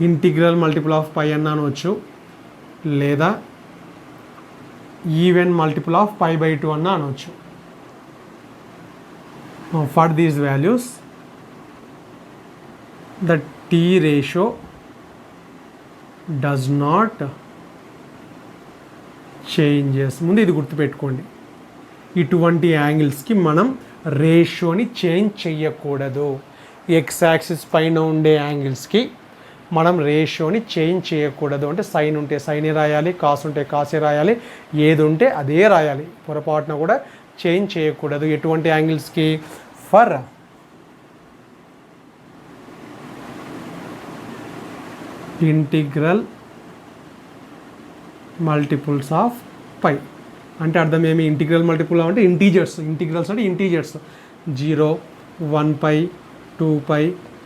ఇంటిగ్రల్ మల్టిపుల్ ఆఫ్ పై అని అనవచ్చు, లేదా ఈవెన్ మల్టిపుల్ ఆఫ్ π/2 అన్న అనవచ్చు. For these values the T ratio does not changes. ముందు ఇది గుర్తుపెట్టుకోండి, ఇటువంటి యాంగిల్స్కి మనం రేషియోని చేంజ్ చేయకూడదు. ఎక్స్ యాక్సిస్ పైన ఉండే యాంగిల్స్కి మనం రేషియోని చేంజ్ చేయకూడదు. అంటే సైన్ ఉంటే సైనే రాయాలి, కాస్ ఉంటే కాసే రాయాలి, ఏది ఉంటే అదే రాయాలి. పొరపాటున కూడా చేంజ్ చేయకూడదు. ఎటువంటి యాంగిల్స్కి? ఫర్ ఇంటిగ్రల్ మల్టిపుల్స్ ఆఫ్ పై. అంటే అర్థం ఏమి? ఇంటిగ్రల్ మల్టిపుల్ అంటే ఇంటీజర్స్, ఇంటిగ్రల్స్ అంటే ఇంటీజర్స్. 0, 1π, 2π,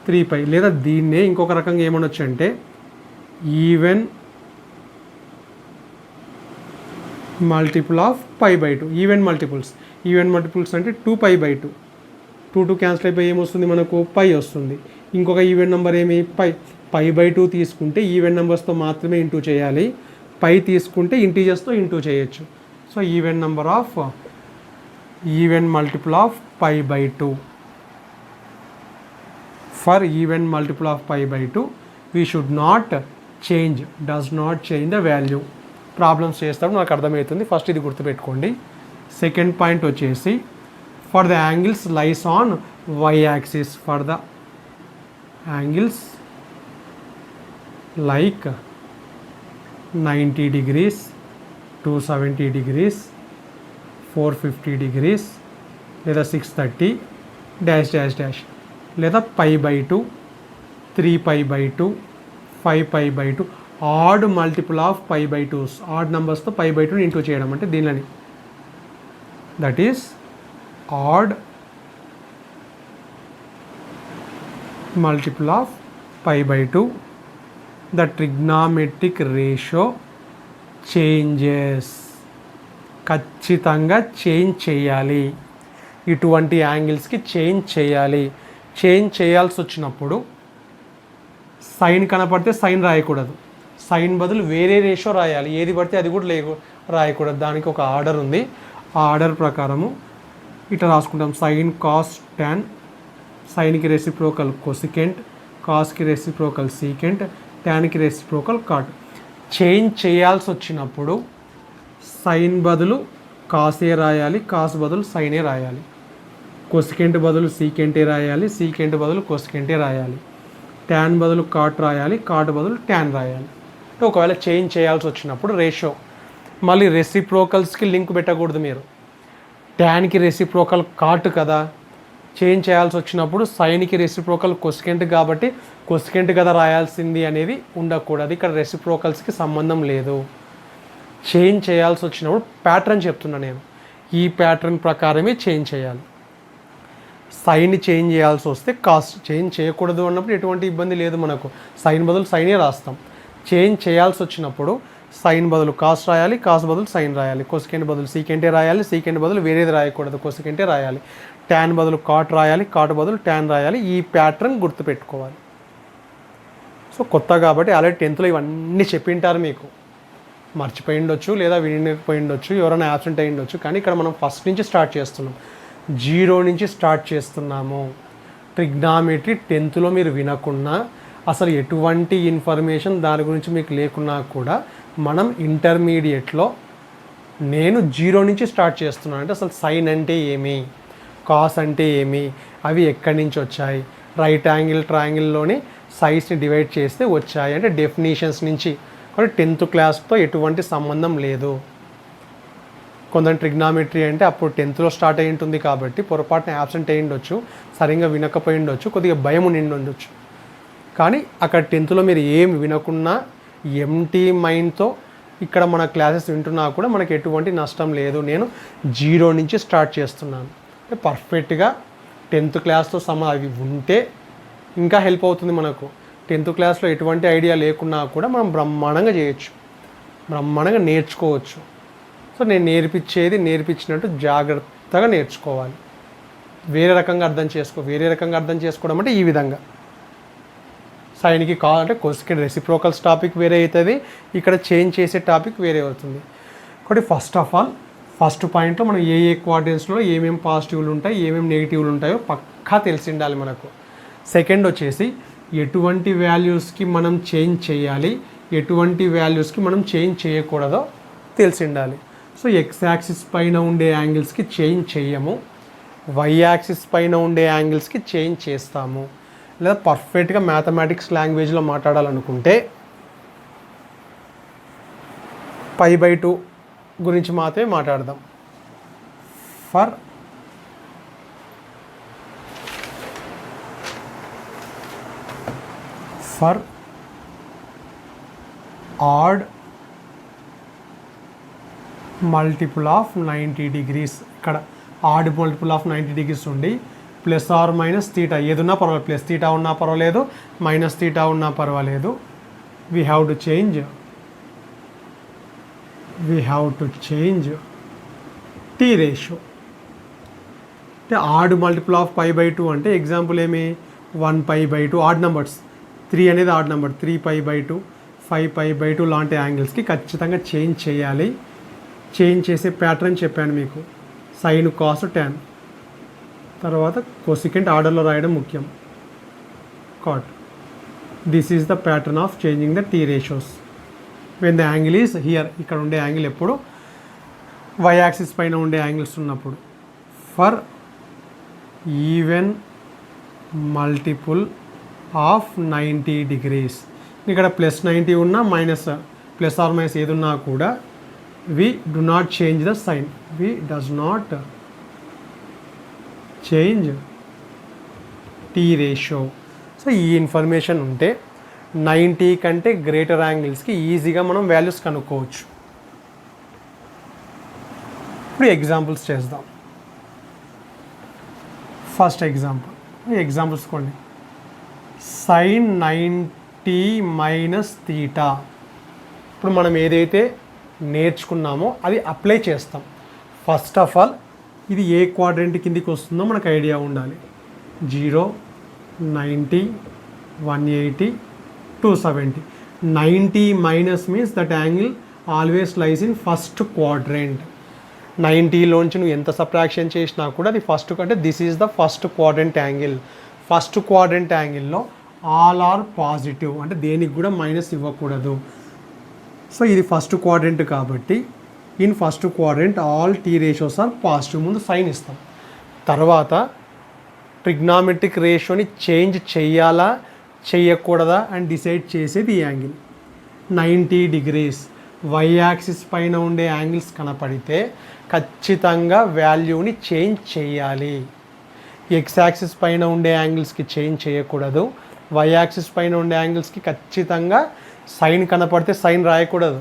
3π, లేదా దీన్నే ఇంకొక రకంగా ఏమనొచ్చు అంటే even multiple of π/2. Even multiples అంటే 2π/2. 2 క్యాన్సిల్ అయిపోయి ఏమొస్తుంది మనకు? పై వస్తుంది. ఇంకొక ఈవెన్ నెంబర్ ఏమి? π/2 తీసుకుంటే ఈవెన్ నెంబర్స్తో మాత్రమే ఇంటూ చేయాలి, పై తీసుకుంటే ఇంటీజర్స్తో ఇంటూ చేయొచ్చు. So even multiple of π/2. For even multiple of π/2 we should not change, does not change the value. Problems చేస్తాం, నాకు అర్థమవుతుంది. ఫస్ట్ ఇది గుర్తుపెట్టుకోండి. సెకండ్ పాయింట్ వచ్చేసి for the angles lies on Y axis. For the angles like 90 degrees, 270 degrees, 450 degrees, లేదా 630 dash dash dash, లేదా π/2, 3π/2, 5π/2, odd multiple of π/2s. Odd నెంబర్స్తో π/2 into చేయడం అంటే దీనిని, that is odd multiple of π/2. The trigonometric ratio changes. ఖచ్చితంగా change చేయాలి. ఇటువంటి యాంగిల్స్కి change చేయాలి. చేంజ్ చేయాల్సి వచ్చినప్పుడు సైన్ కనపడితే సైన్ రాయకూడదు, సైన్ బదులు వేరే రేషియో రాయాలి. ఏది పడితే అది కూడా రాయకూడదు. దానికి ఒక ఆర్డర్ ఉంది. ఆ ఆర్డర్ ప్రకారము ఇట్లా రాసుకుంటాం. Sine, cos, tan. సైన్కి రెసిప్రోకల్ కొసికెంట్, కాస్కి రెసిప్రోకల్ సీకెంట్, టాన్కి రెసిప్రోకల్ కాట్. చేంజ్ చేయాల్సి వచ్చినప్పుడు సైన్ బదులు కాసే రాయాలి, కాస్ బదులు సైనే రాయాలి. కొసికెంట్ బదులు సీకెంటే రాయాలి, సీకెంట్ బదులు కొసికెంటే రాయాలి. టాన్ బదులు కాట్ రాయాలి, కాట్ బదులు టాన్ రాయాలి. అంటే ఒకవేళ చేంజ్ చేయాల్సి వచ్చినప్పుడు రేషియో, మళ్ళీ రెసిప్రోకల్స్కి లింక్ పెట్టకూడదు మీరు. టాన్కి రెసిప్రోకల్ కాట్ కదా, చేంజ్ చేయాల్సి వచ్చినప్పుడు సైన్కి రెసిప్రోకల్ కొసికెంట్ కాబట్టి కొసికెంట్ కదా రాయాల్సింది అనేది ఉండకూడదు. ఇక్కడ రెసిప్రోకల్స్కి సంబంధం లేదు. చేంజ్ చేయాల్సి వచ్చినప్పుడు ప్యాటర్న్ చెప్తున్నా నేను, ఈ ప్యాటర్న్ ప్రకారమే చేంజ్ చేయాలి. సైన్ చేంజ్ చేయాల్సి వస్తే కాస్ట్, చేంజ్ చేయకూడదు అన్నప్పుడు ఎటువంటి ఇబ్బంది లేదు మనకు. సైన్ బదులు సైనే రాస్తాం. చేంజ్ చేయాల్సి వచ్చినప్పుడు సైన్ బదులు కాస్ట్ రాయాలి, కాస్ట్ బదులు సైన్ రాయాలి. కొసికెంట్ బదులు సీకెంటే రాయాలి, సీకెంట్ బదులు వేరేది రాయకూడదు, కొసికెంటే రాయాలి. టాన్ బదులు కాట్ రాయాలి, కాట్ బదులు టాన్ రాయాలి. ఈ ప్యాటర్న్ గుర్తుపెట్టుకోవాలి. సో కొత్త కాబట్టి ఆల్రెడీ 10th ఇవన్నీ చెప్పింటారు మీకు, మర్చిపోయి ఉండొచ్చు లేదా వినకపోయి ఉండొచ్చు, ఎవరైనా యాబ్సెంట్ అయ్యి ఉండొచ్చు. కానీ ఇక్కడ మనం ఫస్ట్ నుంచి స్టార్ట్ చేస్తున్నాం, 0 నుంచి స్టార్ట్ చేస్తున్నాము. ట్రిగ్నామెట్రీ 10th మీరు వినకున్నా, అసలు ఎటువంటి ఇన్ఫర్మేషన్ దాని గురించి మీకు లేకున్నా కూడా మనం ఇంటర్మీడియట్లో నేను 0 నుంచి స్టార్ట్ చేస్తున్నాను. అంటే అసలు సైన్ అంటే ఏమి, కాస్ అంటే ఏమి, అవి ఎక్కడి నుంచి వచ్చాయి, రైట్ యాంగిల్ ట్రయాంగిల్లోని సైడ్స్ని డివైడ్ చేస్తే వచ్చాయి అంటే డెఫినేషన్స్ నుంచి. కాబట్టి 10th క్లాస్తో ఎటువంటి సంబంధం లేదు. కొందరు ట్రిగ్నామెట్రీ అంటే అప్పుడు 10th స్టార్ట్ అయి ఉంటుంది కాబట్టి పొరపాటున యాబ్సెంట్ అయ్యి ఉండొచ్చు, సరిగ్గా వినకపోయి ఉండొచ్చు, కొద్దిగా భయం ఉండి ఉండొచ్చు. కానీ అక్కడ 10th మీరు ఏం వినకున్నా ఎంటీ మైండ్తో ఇక్కడ మన క్లాసెస్ వింటున్నా కూడా మనకి ఎటువంటి నష్టం లేదు. నేను 0 నుంచి స్టార్ట్ చేస్తున్నాను. పర్ఫెక్ట్గా 10th క్లాస్తో అవి ఉంటే ఇంకా హెల్ప్ అవుతుంది మనకు. 10th క్లాస్లో ఎటువంటి ఐడియా లేకున్నా కూడా మనం బ్రహ్మాండంగా చేయొచ్చు, బ్రహ్మాండంగా నేర్చుకోవచ్చు. సో నేను నేర్పించినట్టు జాగ్రత్తగా నేర్చుకోవాలి. వేరే రకంగా అర్థం చేసుకోవడం అంటే ఈ విధంగా సైన్కి కావాలంటే కొసికెంట్ రెసిప్రోకల్స్ టాపిక్ వేరే అవుతుంది, ఇక్కడ చేంజ్ చేసే టాపిక్ వేరే అవుతుంది. కాబట్టి ఫస్ట్ ఆఫ్ ఆల్ ఫస్ట్ పాయింట్లో మనం ఏ క్వాడ్రెంట్స్లో ఏమేమి పాజిటివ్లు ఉంటాయి, ఏమేమి నెగిటివ్లు ఉంటాయో పక్కా తెలిసి ఉండాలి మనకు. సెకండ్ వచ్చేసి ఎటువంటి వాల్యూస్కి మనం చేంజ్ చేయాలి, ఎటువంటి వాల్యూస్కి మనం చేంజ్ చేయకూడదో తెలిసి ఉండాలి. సో ఎక్స్ యాక్సిస్ పైన ఉండే యాంగిల్స్కి చేంజ్ చేయము, వై యాక్సిస్ పైన ఉండే యాంగిల్స్కి చేంజ్ చేస్తాము. లేదా పర్ఫెక్ట్గా మ్యాథమెటిక్స్ లాంగ్వేజ్లో మాట్లాడాలనుకుంటే π/2 గురించి మాత్రమే మాట్లాడదాం. For odd multiple of 90 degrees, ఇక్కడ ఆడ్ మల్టిపుల్ ఆఫ్ 90 degrees ఉండి ప్లస్ ఆర్ మైనస్ తీటా ఏదున్నా పర్వాలేదు, ప్లస్ తీటా ఉన్నా పర్వాలేదు, మైనస్ తీటా ఉన్నా పర్వాలేదు, we have to change T ratio. అంటే ఆడ్ మల్టిపుల్ ఆఫ్ π/2 అంటే ఎగ్జాంపుల్ ఏమి 1π/2 ఆడ్ నెంబర్స్, 3 అనేది ఆడ్ నెంబర్, 3π/2 5π/2 లాంటి యాంగిల్స్కి ఖచ్చితంగా చేంజ్ చేయాలి. చేంజ్ చేసే ప్యాటర్న్ చెప్పాను మీకు, సైన్ కాస్ tan, తర్వాత కొసికెంట్ ఆర్డర్లో రాయడం ముఖ్యం, cot. This is the pattern of changing the T ratios when the angle is here. ఇక్కడ ఉండే యాంగిల్ ఎప్పుడు వై యాక్సిస్ పైన ఉండే యాంగిల్స్ ఉన్నప్పుడు. For even multiple of 90 degrees, ఇక్కడ ప్లస్ 90 ఉన్నా మైనస్ ప్లస్ ఆర్ మైనస్ ఏది ఉన్నా కూడా we do not change the sign, we does not change T ratio. So ఈ ఇన్ఫర్మేషన్ ఉంటే 90 కంటే గ్రేటర్ యాంగిల్స్కి ఈజీగా మనం వాల్యూస్ కనుక్కోవచ్చు. ఇప్పుడు ఎగ్జాంపుల్స్ చేద్దాం. ఫస్ట్ ఎగ్జాంపుల్స్ కొన్ని sin 90 మైనస్ తీటా. ఇప్పుడు మనం ఏదైతే నేర్చుకున్నామో అది అప్లై చేస్తాం. ఫస్ట్ ఆఫ్ ఆల్ ఇది ఏ క్వాడ్రెంట్ కిందికి వస్తుందో మనకు ఐడియా ఉండాలి. 0, 90, 180, 270. 90 minus means that angle always lies in first quadrant. 90లోంచి నువ్వు ఎంత సబ్ట్రాక్షన్ చేసినా కూడా అది ఫస్ట్, అంటే this is the first quadrant angle. First quadrant యాంగిల్లో ఆల్ ఆర్ పాజిటివ్, అంటే దేనికి కూడా మైనస్ ఇవ్వకూడదు. సో ఇది ఫస్ట్ క్వాడ్రెంట్ కాబట్టి in first quadrant all T ratios are positive. ముందు సైన్ ఇస్తాం, తర్వాత ట్రిగ్నామెట్రిక్ రేషియోని చేంజ్ చెయ్యాలా చెయ్యకూడదా అని డిసైడ్ చేసేది ఈ యాంగిల్ 90 degrees. వై యాక్సిస్ పైన ఉండే యాంగిల్స్ కనపడితే ఖచ్చితంగా వాల్యూని చేంజ్ చేయాలి. ఎక్స్ యాక్సిస్ పైన ఉండే యాంగిల్స్కి చేంజ్ చేయకూడదు, వై యాక్సిస్ పైన ఉండే యాంగిల్స్కి ఖచ్చితంగా సైన్ కనపడితే సైన్ రాయకూడదు.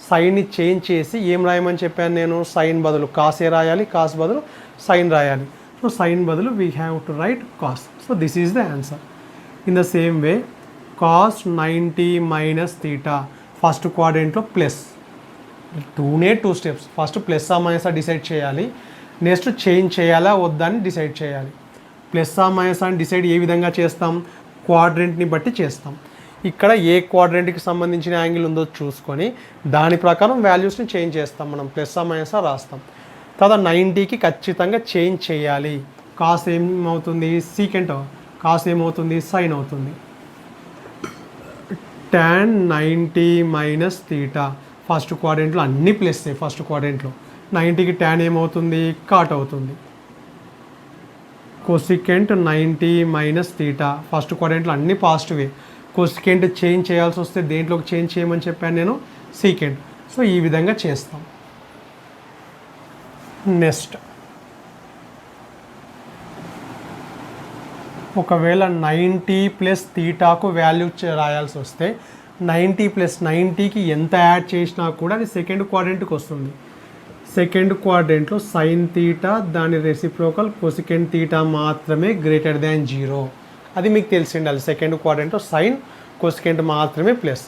సైన్ని చేంజ్ చేసి ఏం రాయమని చెప్పాను నేను, సైన్ బదులు కాసే రాయాలి, కాస్ బదులు సైన్ రాయాలి. సో సైన్ బదులు we have to write cos. So this is the answer. In the same way cos 90 minus theta first క్వాడ్రెంట్లో ప్లస్, 2 స్టెప్స్. ఫస్ట్ ప్లస్ ఆ మైనస్ డిసైడ్ చేయాలి, నెక్స్ట్ చేంజ్ చేయాలా వద్దా అని డిసైడ్ చేయాలి. ప్లస్ ఆ మైనస్ అని డిసైడ్ ఏ విధంగా చేస్తాం, క్వాడ్రెంట్ని బట్టి చేస్తాం. ఇక్కడ ఏ క్వాడ్రెంట్కి సంబంధించిన యాంగిల్ ఉందో చూసుకొని దాని ప్రకారం వాల్యూస్ని చేంజ్ చేస్తాం. మనం ప్లస్ ఆ మైనస్ రాస్తాం. తర్వాత 90కి ఖచ్చితంగా చేంజ్ చేయాలి. కాస్ ఏమవుతుంది, సీకెంట్. కాస్ ఏమవుతుంది, సైన్ అవుతుంది. tan 90 మైనస్ తీటా ఫస్ట్ క్వాడ్రెంట్లో అన్ని ప్లస్. ఫస్ట్ క్వాడ్రెంట్లో 90కి tan ఏమవుతుంది, కాట్ అవుతుంది. కొసికెంట్ 90 మైనస్ తీటా ఫస్ట్ క్వాడ్రెంట్లో అన్ని పాజిటివే. కొసికెంట్ చేంజ్ చేయాల్సి వస్తే దేంట్లోకి చేంజ్ చేయమని చెప్పాను నేను, సీకెంట్. సో ఈ విధంగా చేస్తాం. నెక్స్ట్ ఒకవేళ 90 ప్లస్ తీటాకు వాల్యూ రాయాల్సి వస్తే 90 ప్లస్ 90కి ఎంత యాడ్ చేసినా కూడా అది సెకండ్ క్వాడ్రంట్కి వస్తుంది. సెకండ్ క్వాడ్రంట్లో సైన్ తీటా దాని రెసిప్రోకల్ కొసికెంట్ తీటా మాత్రమే గ్రేటర్ దాన్ 0. అది మీకు తెలిసి ఉండాలి. సెకండ్ క్వాడ్రంట్లో సైన్ కొసికెంట్ మాత్రమే plus.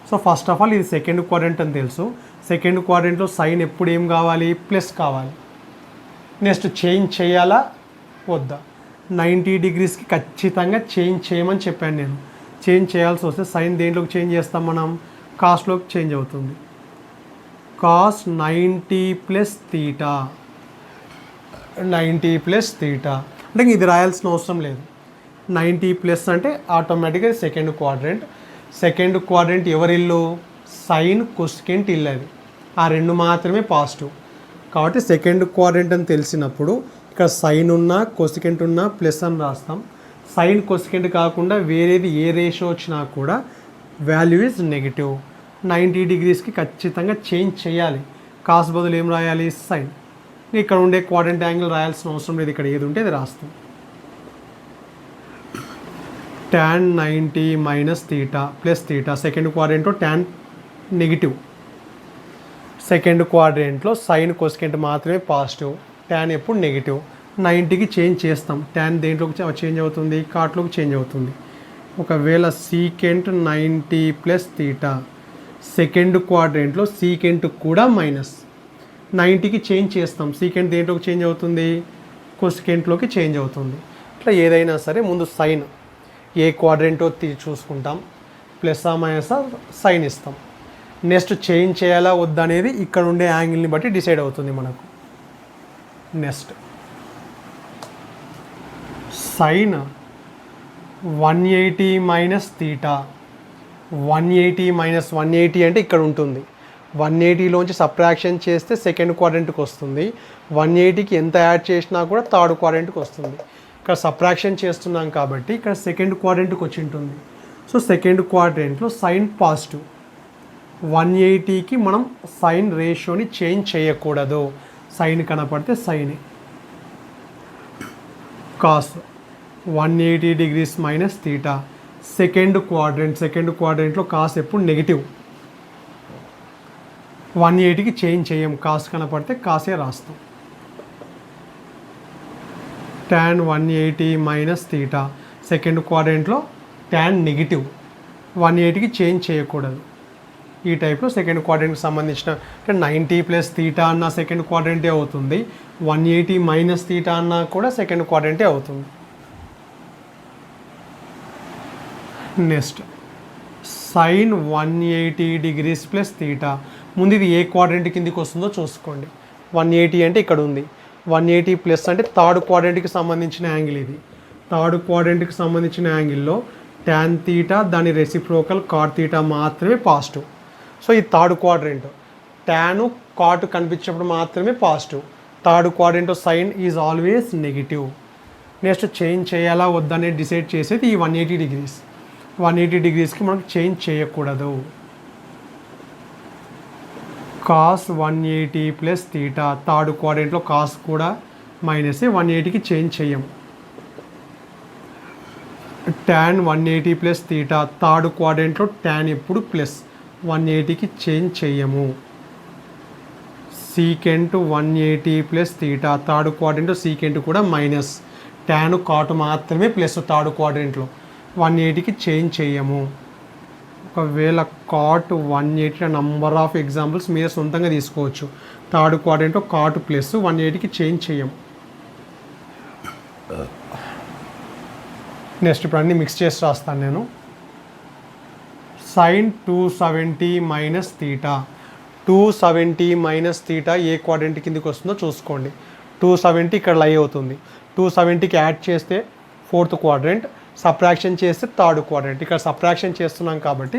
So first of all ఇది సెకండ్ క్వాడ్రంట్ అని తెలుసు. సెకండ్ క్వాడ్రంట్లో సైన్ ఎప్పుడు ఏం కావాలి, ప్లస్ కావాలి. నెక్స్ట్ చేంజ్ చేయాలా వద్దా, 90 డిగ్రీస్కి ఖచ్చితంగా చేంజ్ చేయమని చెప్పాను నేను. చేంజ్ చేయాల్సి వస్తే సైన్ దేంట్లోకి చేంజ్ చేస్తాం మనం, కాస్ట్లోకి చేంజ్ అవుతుంది. Cos 90 plus theta, 90 plus theta అంటే ఇది రాయాల్సిన అవసరం లేదు. 90 ప్లస్ అంటే ఆటోమేటిక్గా సెకండ్ క్వాడ్రంట్. సెకండ్ క్వాడ్రంట్ ఎవరి ఇల్లు, సైన్ కొసికెంట్ ఇల్లు. అది ఆ రెండు మాత్రమే పాజిటివ్. కాబట్టి సెకండ్ క్వాడ్రంట్ అని తెలిసినప్పుడు ఇక్కడ సైన్ ఉన్నా కొసికెంట్ ఉన్నా ప్లస్ అని రాస్తాం. సైన్ కొసికెంట్ కాకుండా వేరేది ఏ రేషియో వచ్చినా కూడా వాల్యూ ఈజ్ నెగిటివ్. 90 డిగ్రీస్కి ఖచ్చితంగా చేంజ్ చేయాలి. కాస్ బదులు ఏం రాయాలి, సైన్. ఇక్కడ ఉండే క్వాడ్రంట్ యాంగిల్ రాయాల్సిన అవసరం లేదు. ఇక్కడ ఏది ఉంటే అది రాస్తాం. tan 90 minus theta plus theta. Second క్వాడ్రంట్లో tan నెగిటివ్. సెకండ్ క్వాడ్రంట్లో సైన్ కొసికెంట్ మాత్రమే పాజిటివ్, tan ఎప్పుడు నెగిటివ్. 90కి చేంజ్ చేస్తాం. tan దేంట్లోకి చేంజ్ అవుతుంది, కాట్లోకి చేంజ్ అవుతుంది. ఒకవేళ సీకెంట్ 90 ప్లస్ తీటా, సెకండ్ క్వాడ్రంట్లో సీకెంట్ కూడా మైనస్. 90కి చేంజ్ చేస్తాం. సీకెంట్ దేంట్లోకి చేంజ్ అవుతుంది, కొసికెంట్లోకి చేంజ్ అవుతుంది. ఇట్లా ఏదైనా సరే ముందు సైన్ ఏ క్వాడ్రంటో చూసుకుంటాం, ప్లస్ ఆ మైనస్ సైన్ ఇస్తాం. నెక్స్ట్ చేంజ్ చేయాలా వద్దా అనేది ఇక్కడ ఉండే యాంగిల్ని బట్టి డిసైడ్ అవుతుంది మనకు. Next sine 180 minus theta. 180 minus 180 అంటే ఇక్కడ ఉంటుంది. 180లోంచి సబ్ట్రాక్షన్ చేస్తే సెకండ్ క్వాడ్రంట్కి వస్తుంది. 180కి ఎంత యాడ్ చేసినా కూడా థర్డ్ క్వాడ్రంట్కి వస్తుంది. ఇక్కడ సబ్ట్రాక్షన్ చేస్తున్నాం కాబట్టి ఇక్కడ సెకండ్ క్వాడ్రంట్కి వచ్చి ఉంటుంది. సో సెకండ్ క్వాడ్రంట్లో సైన్ పాజిటివ్. 180కి మనం సైన్ రేషియోని చేంజ్ చేయకూడదు. సైన్ కనపడితే sine. Cos 180 degrees minus theta. Second క్వాడ్రంట్లో కాస్ ఎప్పుడు నెగిటివ్. 180కి చేంజ్ చేయం. కాస్ కనపడితే కాసే రాస్తాం. tan 180 minus theta. సెకండ్ క్వాడ్రంట్లో tan నెగిటివ్. 180కి చేంజ్ చేయకూడదు. ఈ టైప్లో సెకండ్ క్వాడ్రంట్కి సంబంధించిన 90 ప్లస్ తీటా అన్న సెకండ్ క్వాడ్రంటే అవుతుంది. 180 మైనస్ తీటా అన్నా కూడా సెకండ్ క్వాడ్రంటే అవుతుంది. Next sine 180 degrees plus theta. ముందు ఇది ఏ క్వాడ్రంట్ కిందికి వస్తుందో చూసుకోండి. 180 అంటే ఇక్కడ ఉంది. 180 ప్లస్ అంటే థర్డ్ క్వాడ్రంట్కి సంబంధించిన యాంగిల్ ఇది. థర్డ్ క్వాడ్రంట్కి సంబంధించిన యాంగిల్లో tan తీటా దాని రెసిప్రోకల్ కాట్ తీటా మాత్రమే పాజిటివ్. సో ఈ థర్డ్ క్వాడ్రంట్ tan కాట్ కనిపించినప్పుడు మాత్రమే positive. Third quadrant sine is always negative. Next change చేయాలా వద్దనే డిసైడ్ చేసేది ఈ 180 డిగ్రీస్. 180 డిగ్రీస్కి మనకు చేంజ్ చేయకూడదు. Cos 180 plus theta. థర్డ్ క్వాడ్రంట్లో కాస్ కూడా మైనస్. 180కి చేంజ్ చేయం. tan 180 plus theta. థర్డ్ క్వాడ్రంట్లో tan ఎప్పుడు ప్లస్. 180కి చేంజ్ చేయము. Secant 180 plus theta. థర్డ్ క్వాడ్రంట్లో సీకెంట్ కూడా మైనస్. tan కాట్ మాత్రమే ప్లస్ థర్డ్ క్వాడ్రంట్లో. 180కి చేంజ్ చేయము. ఒకవేళ కాట్ 180 నంబర్ ఆఫ్ ఎగ్జాంపుల్స్ మీరు సొంతంగా తీసుకోవచ్చు. థర్డ్ క్వాడ్రంట్లో కాట్ ప్లస్ 180కి చేంజ్ చేయము. నెక్స్ట్ ఇప్పుడు అన్నీ మిక్స్ చేసి రాస్తాను నేను. Sine 270 minus theta. 270 minus theta ఏ క్వాడ్రంట్ కిందకి వస్తుందో చూసుకోండి. 270 ఇక్కడ లై అవుతుంది. 270కి యాడ్ చేస్తే ఫోర్త్ క్వాడ్రంట్, సబ్ట్రాక్షన్ చేస్తే థర్డ్ క్వాడ్రంట్. ఇక్కడ సబ్ట్రాక్షన్ చేస్తున్నాం కాబట్టి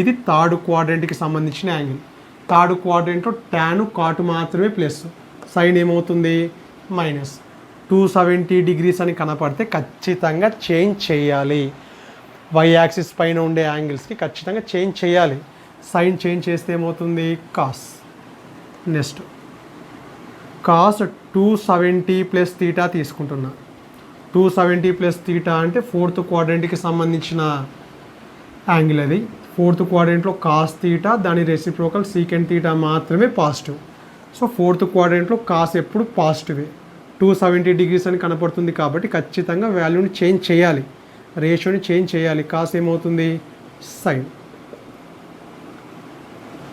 ఇది థర్డ్ క్వాడ్రంట్కి సంబంధించిన యాంగిల్. థర్డ్ క్వాడ్రంట్లో tan కాట్ మాత్రమే ప్లస్, సైన్ ఏమవుతుంది మైనస్. 270 డిగ్రీస్ అని కనపడితే ఖచ్చితంగా చేంజ్ చేయాలి. వై యాక్సిస్ పైన ఉండే యాంగిల్స్కి ఖచ్చితంగా చేంజ్ చేయాలి. సైన్ చేంజ్ చేస్తే ఏమవుతుంది cos. Next cos 270 plus theta తీసుకుంటున్నా. 270 ప్లస్ తీటా అంటే ఫోర్త్ క్వాడ్రంట్కి సంబంధించిన యాంగిల్ అది. ఫోర్త్ క్వాడ్రంట్లో కాస్ తీటా, దాని రెసిప్రోకల్ సీకెంట్ తీటా మాత్రమే పాజిటివ్. సో ఫోర్త్ క్వాడ్రంట్లో కాస్ ఎప్పుడు పాజిటివే. 270 డిగ్రీస్ అని కనపడుతుంది కాబట్టి ఖచ్చితంగా వాల్యూని చేంజ్ చేయాలి, రేషియోని చేంజ్ చేయాలి. కాస్ ఏమవుతుంది? Sine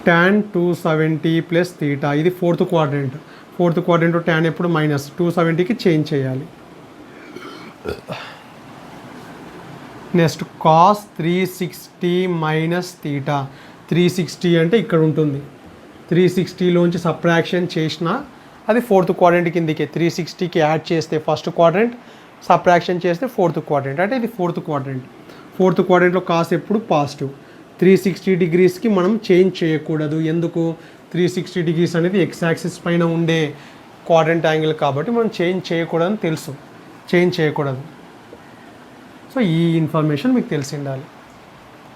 tan 270 plus theta. ఇది ఫోర్త్ క్వాడ్రంట్. ఫోర్త్ క్వాడ్రంట్లో ట్యాన్ ఎప్పుడు మైనస్, 270కి చేంజ్ చేయాలి. Next cos 360 minus theta. 360 అంటే ఇక్కడ ఉంటుంది. 360లోంచి సబ్ట్రాక్షన్ చేసినా అది ఫోర్త్ క్వాడ్రంట్ కిందికి. 360కి యాడ్ చేస్తే ఫస్ట్ క్వాడ్రంట్, సబ్ట్రాక్షన్ చేస్తే ఫోర్త్ క్వాడ్రంట్, అంటే ఇది ఫోర్త్ క్వాడ్రంట్. ఫోర్త్ క్వాడ్రంట్లో కాస్ ఎప్పుడు పాజిటివ్. 360 డిగ్రీస్కి మనం చేంజ్ చేయకూడదు. ఎందుకు? 360 డిగ్రీస్ అనేది ఎక్స్ యాక్సిస్ పైన ఉండే క్వాడ్రంట్ యాంగిల్ కాబట్టి మనం చేంజ్ చేయకూడదని తెలుసు, చేంజ్ చేయకూడదు. సో ఈ ఇన్ఫర్మేషన్ మీకు తెలిసి ఉండాలి.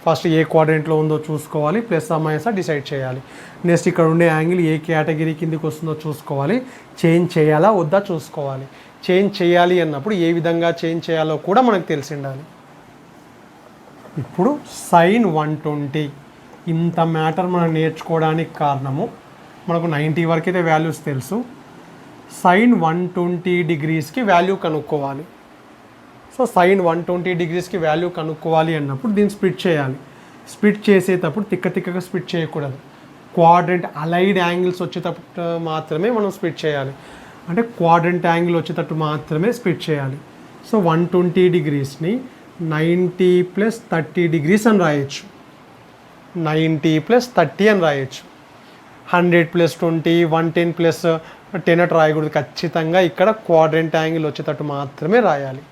ఫస్ట్ ఏ క్వాడ్రంట్లో ఉందో చూసుకోవాలి, ప్లస్ మైనస్ డిసైడ్ చేయాలి. నెక్స్ట్ ఇక్కడ ఉండే యాంగిల్ ఏ కేటగిరీ కిందకి వస్తుందో చూసుకోవాలి, చేంజ్ చేయాలా వద్దా చూసుకోవాలి. చేంజ్ చేయాలి అన్నప్పుడు ఏ విధంగా చేంజ్ చేయాలో కూడా మనకు తెలిసి ఉండాలి. ఇప్పుడు సైన్ 120 ఇంత మ్యాటర్ మనం నేర్చుకోవడానికి కారణము, మనకు 90 వరకు అయితే వాల్యూస్ తెలుసు. సైన్ 120 డిగ్రీస్కి వాల్యూ కనుక్కోవాలి. సో సైన్ 120 డిగ్రీస్కి వాల్యూ కనుక్కోవాలి అన్నప్పుడు దీన్ని స్ప్లిట్ చేయాలి. స్ప్లిట్ చేసేటప్పుడు తిక్కగా స్ప్లిట్ చేయకూడదు. క్వాడ్రంట్ అలైడ్ యాంగిల్స్ వచ్చేటప్పుడు మాత్రమే మనం స్ప్లిట్ చేయాలి. అంటే క్వాడ్రంట్ యాంగిల్ వచ్చేటట్టు మాత్రమే స్ప్లిట్ చేయాలి. సో 120 డిగ్రీస్ని 90 ప్లస్ 30 డిగ్రీస్ అని రాయొచ్చు. 90 ప్లస్ 30 అని రాయొచ్చు. 100 ప్లస్ 20, 110 ప్లస్ 10 అటు రాయకూడదు. ఖచ్చితంగా ఇక్కడ క్వాడ్రంట్ యాంగిల్ వచ్చేటట్టు మాత్రమే రాయాలి.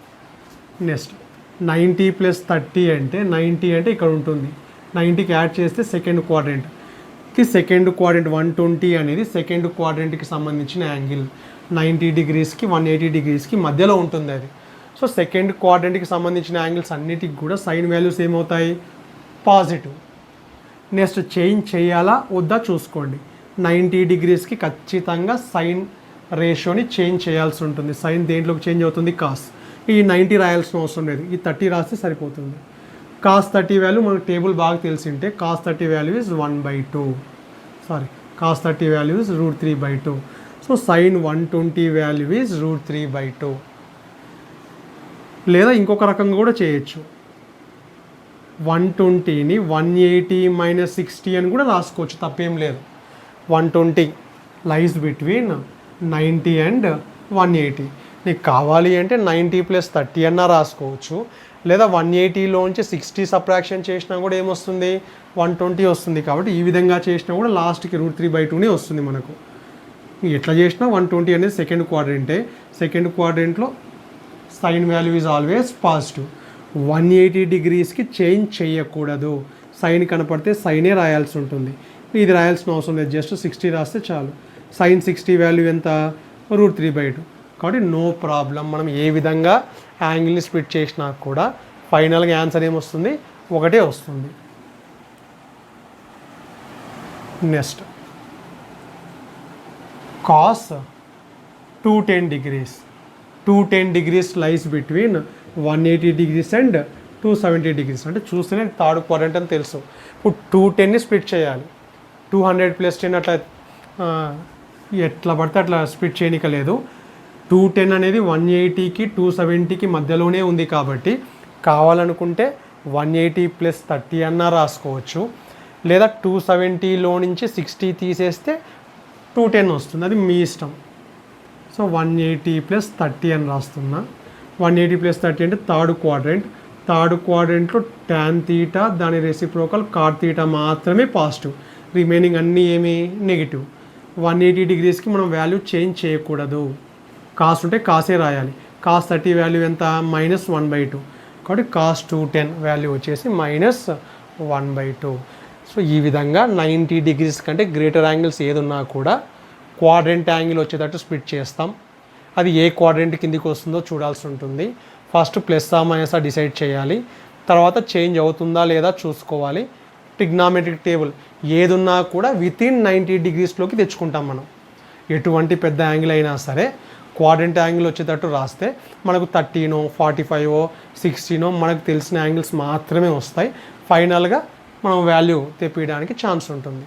నెక్స్ట్ 90 ప్లస్ 30 అంటే 90 అంటే ఇక్కడ ఉంటుంది. 90కి యాడ్ చేస్తే సెకండ్ క్వాడ్రంట్కి, సెకండ్ క్వాడ్రంట్ 120 అనేది సెకండ్ క్వాడ్రంట్కి సంబంధించిన యాంగిల్. 90 డిగ్రీస్కి 180 డిగ్రీస్కి మధ్యలో ఉంటుంది అది. సో సెకండ్ క్వాడ్రంట్కి సంబంధించిన యాంగిల్స్ అన్నిటికి కూడా సైన్ వాల్యూస్ ఏమవుతాయి? పాజిటివ్. నెక్స్ట్ చేంజ్ చేయాలా వద్దా చూసుకోండి. 90 డిగ్రీస్కి ఖచ్చితంగా సైన్ రేషియోని చేంజ్ చేయాల్సి ఉంటుంది. సైన్ దేంట్లోకి చేంజ్ అవుతుంది? కాస్. ఈ 90 రాయాల్సిన అవసరం లేదు, ఈ 30 రాస్తే సరిపోతుంది. కాస్ 30 వాల్యూ మనకు టేబుల్ బాగా తెలిసింటే cos 30 value is 1/2. Cos 30 value is √3/2. So sine 120 value is √3/2. లేదా ఇంకొక రకంగా కూడా చేయొచ్చు. 120ని 180 మైనస్ 60 అని కూడా రాసుకోవచ్చు, తప్పేం లేదు. 120 లైస్ బిట్వీన్ 90 అండ్ 180. నీకు కావాలి అంటే 90 ప్లస్ 30 అన్నా రాసుకోవచ్చు. లేదా 180లోంచి 60 సబ్ట్రాక్షన్ చేసినా కూడా ఏమొస్తుంది? 120 వస్తుంది. కాబట్టి ఈ విధంగా చేసినా కూడా లాస్ట్కి √3/2నే వస్తుంది మనకు. ఎట్లా చేసినా 120 అనేది సెకండ్ క్వాడ్రంటే. సెకండ్ క్వాడ్రంట్లో sine value is always positive. 180 డిగ్రీస్కి చేంజ్ చేయకూడదు. సైన్ కనపడితే సైనే రాయాల్సి ఉంటుంది. ఇది రాయాల్సిన అవసరం లేదు, జస్ట్ 60 రాస్తే చాలు. సైన్ 60 వాల్యూ ఎంత? √3/2. కాబట్టి నో ప్రాబ్లం. మనం ఏ విధంగా యాంగిల్ని స్ప్లిట్ చేసినా కూడా ఫైనల్గా ఆన్సర్ ఏమొస్తుంది? ఒకటే వస్తుంది. Next cos 210 degrees. 210 degrees lies between 180 degrees and 270 degrees. అంటే చూస్తేనే థర్డ్ క్వాడ్రంట్ అని తెలుసు. ఇప్పుడు 210ని స్ప్లిట్ చేయాలి. 200 ప్లస్ 10 అట్లా ఎట్లా పడితే అట్లా స్ప్లిట్ చేయనికలేదు. 210 అనేది 180కి 270కి మధ్యలోనే ఉంది కాబట్టి కావాలనుకుంటే 180 ప్లస్ 30 అన్నా రాసుకోవచ్చు. లేదా 270లో నుంచి 60 తీసేస్తే 210 వస్తుంది, అది మీ ఇష్టం. సో 180 ప్లస్ 30 అని రాస్తున్నా. 180 ప్లస్ 30 అంటే థర్డ్ క్వాడ్రంట్. థర్డ్ క్వాడ్రంట్లో ట్యాన్ తీటా, దాని రెసిప్రోకల్ కాట్ తీటా మాత్రమే పాజిటివ్, రిమైనింగ్ అన్నీ ఏమి? నెగిటివ్. 180 డిగ్రీస్కి మనం వాల్యూ చేంజ్ చేయకూడదు. కాస్ ఉంటే కాసే రాయాలి. కాస్ 30 వాల్యూ ఎంత? -1/2. కాబట్టి కాస్ 210 వాల్యూ వచ్చేసి -1/2. సో ఈ విధంగా 90 డిగ్రీస్ కంటే గ్రేటర్ యాంగిల్స్ ఏదున్నా కూడా క్వాడ్రంట్ యాంగిల్ వచ్చేటట్టు స్ప్లిట్ చేస్తాం. అది ఏ క్వాడ్రంట్ కిందికి వస్తుందో చూడాల్సి ఉంటుంది. ఫస్ట్ ప్లస్ మైనస్ డిసైడ్ చేయాలి, తర్వాత చేంజ్ అవుతుందా లేదా చూసుకోవాలి. ట్రిగ్నామెట్రిక్ టేబుల్ ఏదున్నా కూడా వితిన్ 90 డిగ్రీస్లోకి తెచ్చుకుంటాం మనం. ఎటువంటి పెద్ద యాంగిల్ అయినా సరే క్వాడ్రంట్ యాంగిల్ వచ్చేటట్టు రాస్తే మనకు 13 45 16 మనకు తెలిసిన యాంగిల్స్ మాత్రమే వస్తాయి. ఫైనల్గా మనం వాల్యూ తెప్పించడానికి ఛాన్స్ ఉంటుంది.